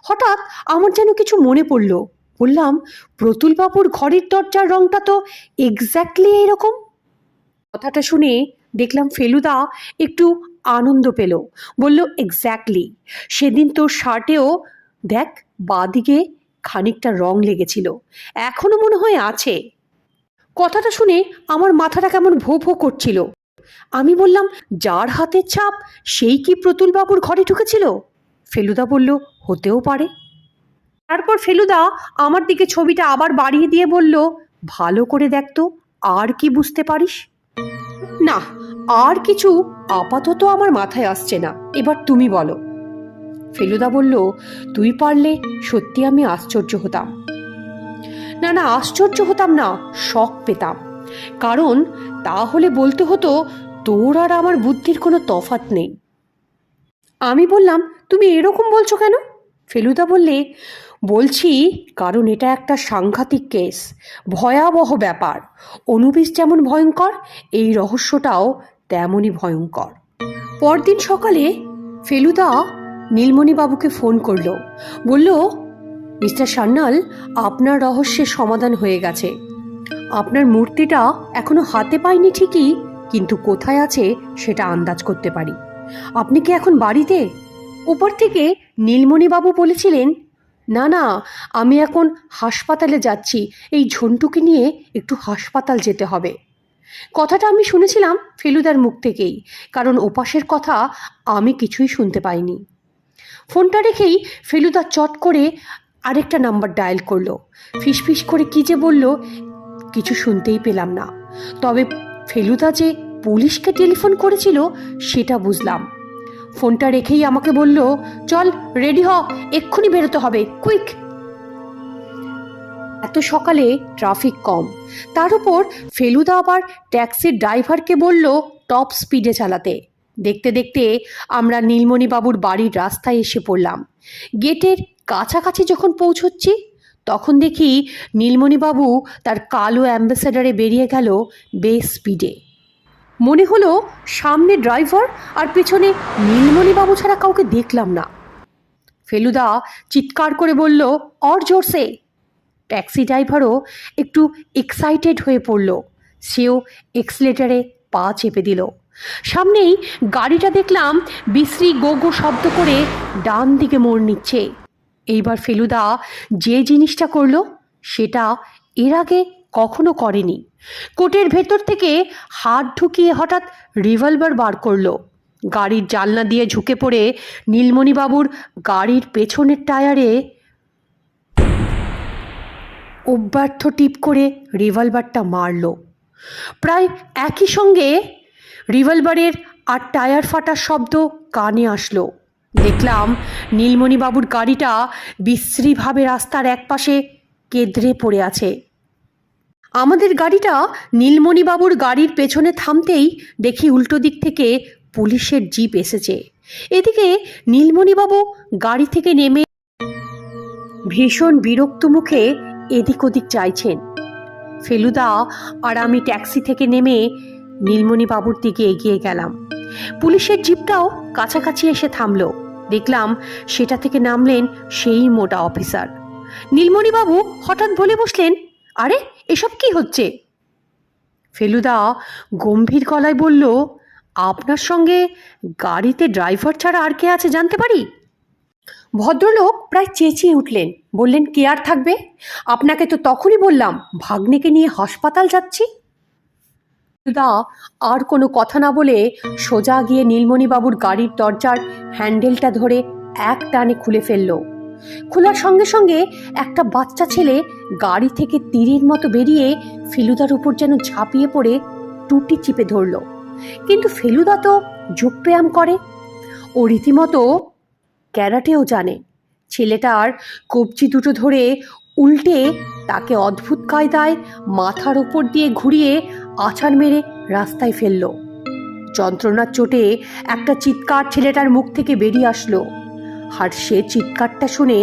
হঠাৎ আমার যেন কিছু মনে পড়ল। বললাম, প্রতুলবাবুর ঘরের দরজার রংটা তো এক্স্যাক্টলি এইরকম। কথাটা শুনে দেখলাম ফেলুদা একটু আনন্দ পেল। বলল, এক্স্যাক্টলি, সেদিন তোর শার্টেও দেখ বাঁদিকে খানিকটা রং লেগেছিল, এখনো মনে হয় আছে। কথাটা শুনে আমার মাথাটা কেমন ভো ভো করছিল। আমি বললাম, যার হাতের ছাপ সেই কি প্রতুলবাবুর ঘরে ঢুকেছিল? ফেলুদা বলল, হতেও পারে। তারপর ফেলুদা আমার দিকে ছবিটা আবার বাড়িয়ে দিয়ে বলল, ভালো করে দেখ তো, আর কি বুঝতে পারিস? না, আর কিছু আপাতত আমার মাথায় আসছে না, এবার তুমি বলো। ফেলুদা বলল, তুই পারলে সত্যি আমি আশ্চর্য হতাম। না না, আশ্চর্য হতাম না, শক পেতাম। কারণ তাহলে বলতে হতো তোর আর আমার বুদ্ধির কোনো তফাৎ নেই। আমি বললাম, তুমি এরকম বলছো কেন? ফেলুদা বললে, বলছি কারণ এটা একটা সাংঘাতিক কেস, ভয়াবহ ব্যাপার। অনুবিস যেমন ভয়ঙ্কর, এই রহস্যটাও তেমনই ভয়ঙ্কর। পরদিন সকালে ফেলুদা নীলমণিবাবুকে ফোন করল। বলল, মিস্টার সান্যাল, আপনার রহস্যের সমাধান হয়ে গেছে। আপনার মূর্তিটা এখনো হাতে পাইনি ঠিকই, কিন্তু কোথায় আছে সেটা আন্দাজ করতে পারি। আপনি কি এখন বাড়িতে? উপর থেকে নীলমণিবাবু বলেছিলেন, না না, আমি এখন হাসপাতালে যাচ্ছি, এই ঝন্টুকে নিয়ে একটু হাসপাতাল যেতে হবে। কথাটা আমি শুনেছিলাম ফেলুদার মুখ থেকেই, কারণ ওপাশের কথা আমি কিছুই শুনতে পাইনি। ফোনটা রেখেই ফেলুদা চট করে আরেকটা নাম্বার ডায়াল করলো। ফিসফিস করে কী যে বলল কিছু শুনতেই পেলাম না, তবে ফেলুদা যে পুলিশকে টেলিফোন করেছিল সেটা বুঝলাম। ফোনটা রেখেই আমাকে বলল, চল রেডি হ, এক্ষুনি বেরোতে হবে, কুইক। এত সকালে ট্রাফিক কম, তার উপর ফেলুদা আবার ট্যাক্সির ড্রাইভারকে বলল টপ স্পিডে চালাতে। দেখতে দেখতে আমরা নীলমণিবাবুর বাড়ির রাস্তায় এসে পড়লাম। গেটের কাছাকাছি যখন পৌঁছচ্ছি তখন দেখি নীলমণিবাবু তার কালো অ্যাম্বাসেডারে বেরিয়ে গেল বেশ স্পিডে। মনে হলো সামনে ড্রাইভার আর পেছনে নীলমণিবাবু ছাড়া কাউকে দেখলাম না। ফেলুদা চিৎকার করে বলল, অর জোরসে। ট্যাক্সি ড্রাইভারও একটু এক্সাইটেড হয়ে পড়ল, সেও এক্সিলেটারে পা চেপে দিল। সামনেই গাড়িটা দেখলাম বিশ্রী গো গো শব্দ করে ডান দিকে মোড় নিচ্ছে। এইবার ফেলুদা যে জিনিসটা করলো সেটা এর আগে কখনো করেনি। কোটের ভেতর থেকে হাত ঢুকিয়ে হঠাৎ রিভলভার বার করলো। গাড়ির জানলা দিয়ে ঝুঁকে পড়ে নীলমণিবাবুর গাড়ির পেছনের টায়ারে অব্যর্থ টিপ করে রিভলভারটা মারল। প্রায় একই সঙ্গে রিভলভারের আর টায়ার ফাটার শব্দ কানে আসলো। দেখলাম নীলমণিবাবুর গাড়িটা বিশ্রীভাবে রাস্তার একপাশে কেঁদড়ে পড়ে আছে। আমাদের গাড়িটা নীলমণিবাবুর গাড়ির পেছনে থামতেই দেখি উল্টো দিক থেকে পুলিশের জিপ এসেছে। এদিকে নীলমণিবাবু গাড়ি থেকে নেমে ভীষণ বিরক্ত মুখে এদিক ওদিক চাইছেন। ফেলুদা আর আমি ট্যাক্সি থেকে নেমে নীলমণিবাবুর দিকে এগিয়ে গেলাম। পুলিশের জিপটাও কাছাকাছি এসে থামলো। দেখলাম সেটা থেকে নামলেন সেই মোটা অফিসার। নীলমণিবাবু হঠাৎ বলে বসলেন, আরে এসব কি হচ্ছে? ফেলুদা গম্ভীর গলায় বলল, আপনার সঙ্গে গাড়িতে ড্রাইভার ছাড়া আর কে আছে জানতে পারি? ভদ্রলোক প্রায় চেঁচিয়ে উঠলেন, বললেন, কে আর থাকবে? আপনাকে তো তখনই বললাম ভাগ্নেকে নিয়ে হাসপাতাল যাচ্ছি। ফেলুদা আর কোনো কথা না বলে সোজা গিয়ে নীলমণিবাবুর গাড়ির দরজার হ্যান্ডেলটা ধরে এক টানে খুলে ফেলল। খোলার সঙ্গে সঙ্গে একটা বাচ্চা ছেলে গাড়ি থেকে তীরের মতো বেরিয়ে ফেলুদার উপর যেন ঝাঁপিয়ে পড়ে টুটি চিপে ধরল। কিন্তু ফেলুদা তো যোগব্যায়াম করে, ও রীতিমতো ক্যারাটেও জানে। ছেলেটার কবজি দুটো ধরে উল্টে তাকে অদ্ভুত কায়দায় মাথার ওপর দিয়ে ঘুরিয়ে আছাড় মেরে রাস্তায় ফেলল। যন্ত্রণার চোটে একটা চিৎকার ছেলেটার মুখ থেকে বেরিয়ে আসলো, আর সে চিৎকারটা শুনে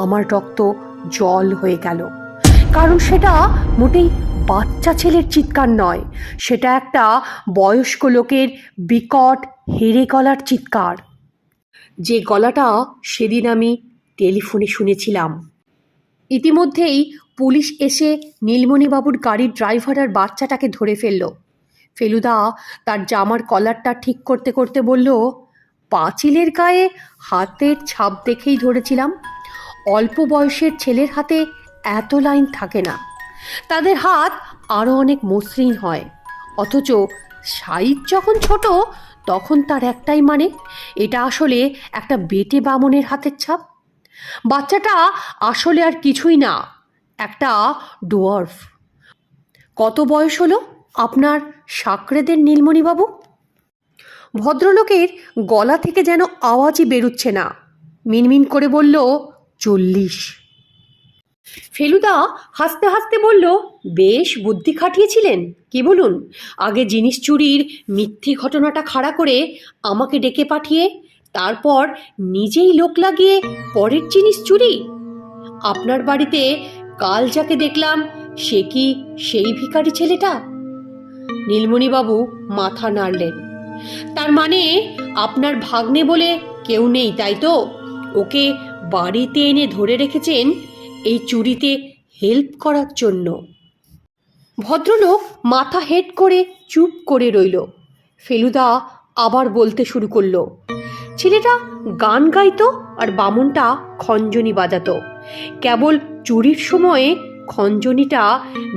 আমার রক্ত জল হয়ে গেল। কারণ সেটা মোটেই বাচ্চা ছেলের চিৎকার নয়, সেটা একটা বয়স্ক লোকের বিকট হেরে গলার চিৎকার, যে গলাটা সেদিন আমি টেলিফোনে শুনেছিলাম। ইতিমধ্যেই পুলিশ এসে নীলমণিবাবুর গাড়ির ড্রাইভার আর বাচ্চাটাকে ধরে ফেলল। ফেলুদা তার জামার কলারটা ঠিক করতে করতে বলল, পাঁচিলের গায়ে হাতের ছাপ দেখেই ধরেছিলাম অল্প বয়সের ছেলের হাতে এত লাইন থাকে না, তাদের হাত আরও অনেক মসৃণ হয়। অথচ সাইজ যখন ছোট তখন তার একটাই মানে, এটা আসলে একটা বেটে বামনের হাতের ছাপ। বাচ্চাটা আসলে আর কিছুই না, একটা ডোয়ার্ফ। কত বয়স হলো আপনার সাকরেদের নীলমণিবাবু? ভদ্রলোকের গলা থেকে যেন আওয়াজই বেরুচ্ছে না, মিনমিন করে বলল, 40। ফেলুদা হাসতে হাসতে বলল, বেশ বুদ্ধি খাটিয়েছিলেন, কি বলুন? আগে জিনিস চুরির মিথ্যে ঘটনাটা খাড়া করে আমাকে ডেকে পাঠিয়ে তারপর নিজেই লোক লাগিয়ে পরের জিনিস চুরি। আপনার বাড়িতে কাল যাকে দেখলাম সে কি সেই ভিখারি ছেলেটা? নীলমণিবাবু মাথা নাড়লেন। তার মানে আপনার ভাগ্নে বলে কেউ নেই, তাই তো? ওকে বাড়িতে এনে ধরে রেখেছেন এই চুরিতে হেল্প করার জন্য। ভদ্রলোক মাথা হেট করে চুপ করে রইল। ফেলুদা আবার বলতে শুরু করলো, ছেলেটা গান গাইতো আর বামনটা খঞ্জনি বাজাতো। কেবল চুরির সময়ে খঞ্জনিটা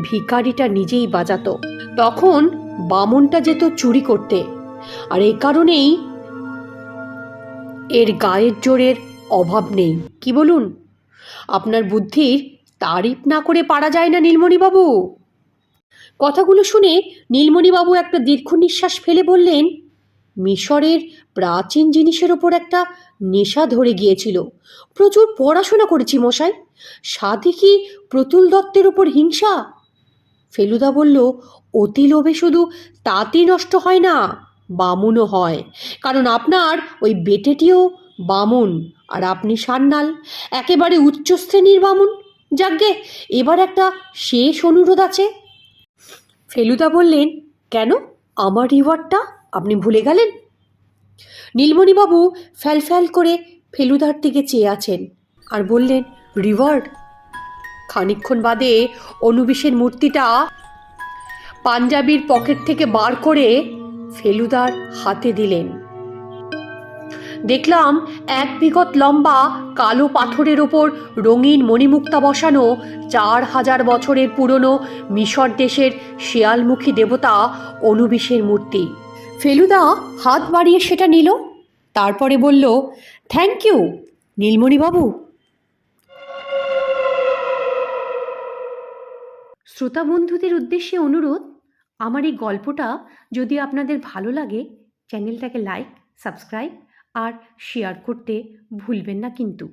ভিখারিটা নিজেই বাজাতো, তখন বামনটা যেত চুরি করতে। আর এই কারণেই এর গায়ের জোরের অভাব নেই, কি বলুন? আপনার বুদ্ধির তারিফ না করে পারা যায় না নীলমণিবাবু। কথাগুলো শুনে নীলমণিবাবু একটা দীর্ঘ নিঃশ্বাস ফেলে বললেন, মিশরের প্রাচীন জিনিসের ওপর একটা নেশা ধরে গিয়েছিল। প্রচুর পড়াশোনা করেছি মশাই। সাধে কি প্রতুল দত্তের ওপর হিংসা? ফেলুদা বলল, অতি লোভে শুধু তাঁতি নষ্ট হয় না, বামুনও হয়। কারণ আপনার ওই বেটেটিও বামুন, আর আপনি সান্নাল, একেবারে উচ্চ শ্রেণীর বামুন। যাকগে, এবার একটা শেষ অনুরোধ আছে। ফেলুদা বললেন, কেন? আমার রিওয়ার্ডটা আপনি ভুলে গেলেন? নীলমণিবাবু ফ্যাল করে ফেলুদার দিকে চেয়ে আছেন আর বললেন, রিওয়ার্ড? খানিকক্ষণ বাদে অনুবিশের মূর্তিটা পাঞ্জাবির পকেট থেকে বার করে ফেলুদার হাতে দিলেন। দেখলাম এক বিঘত লম্বা কালো পাথরের ওপর রঙিন মণিমুক্তা বসানো 4000 বছরের পুরনো মিশর দেশের শেয়ালমুখী দেবতা অনুবিশের মূর্তি। ফেলুদা হাত বাড়িয়ে সেটা নিল, তারপরে বলল, থ্যাংক ইউ নীলমণিবাবু। শ্রোতা বন্ধুদের উদ্দেশ্যে অনুরোধ, আমার এই গল্পটা যদি আপনাদের ভালো লাগে চ্যানেলটাকে লাইক, সাবস্ক্রাইব আর শেয়ার করতে ভুলবেন না কিন্তু।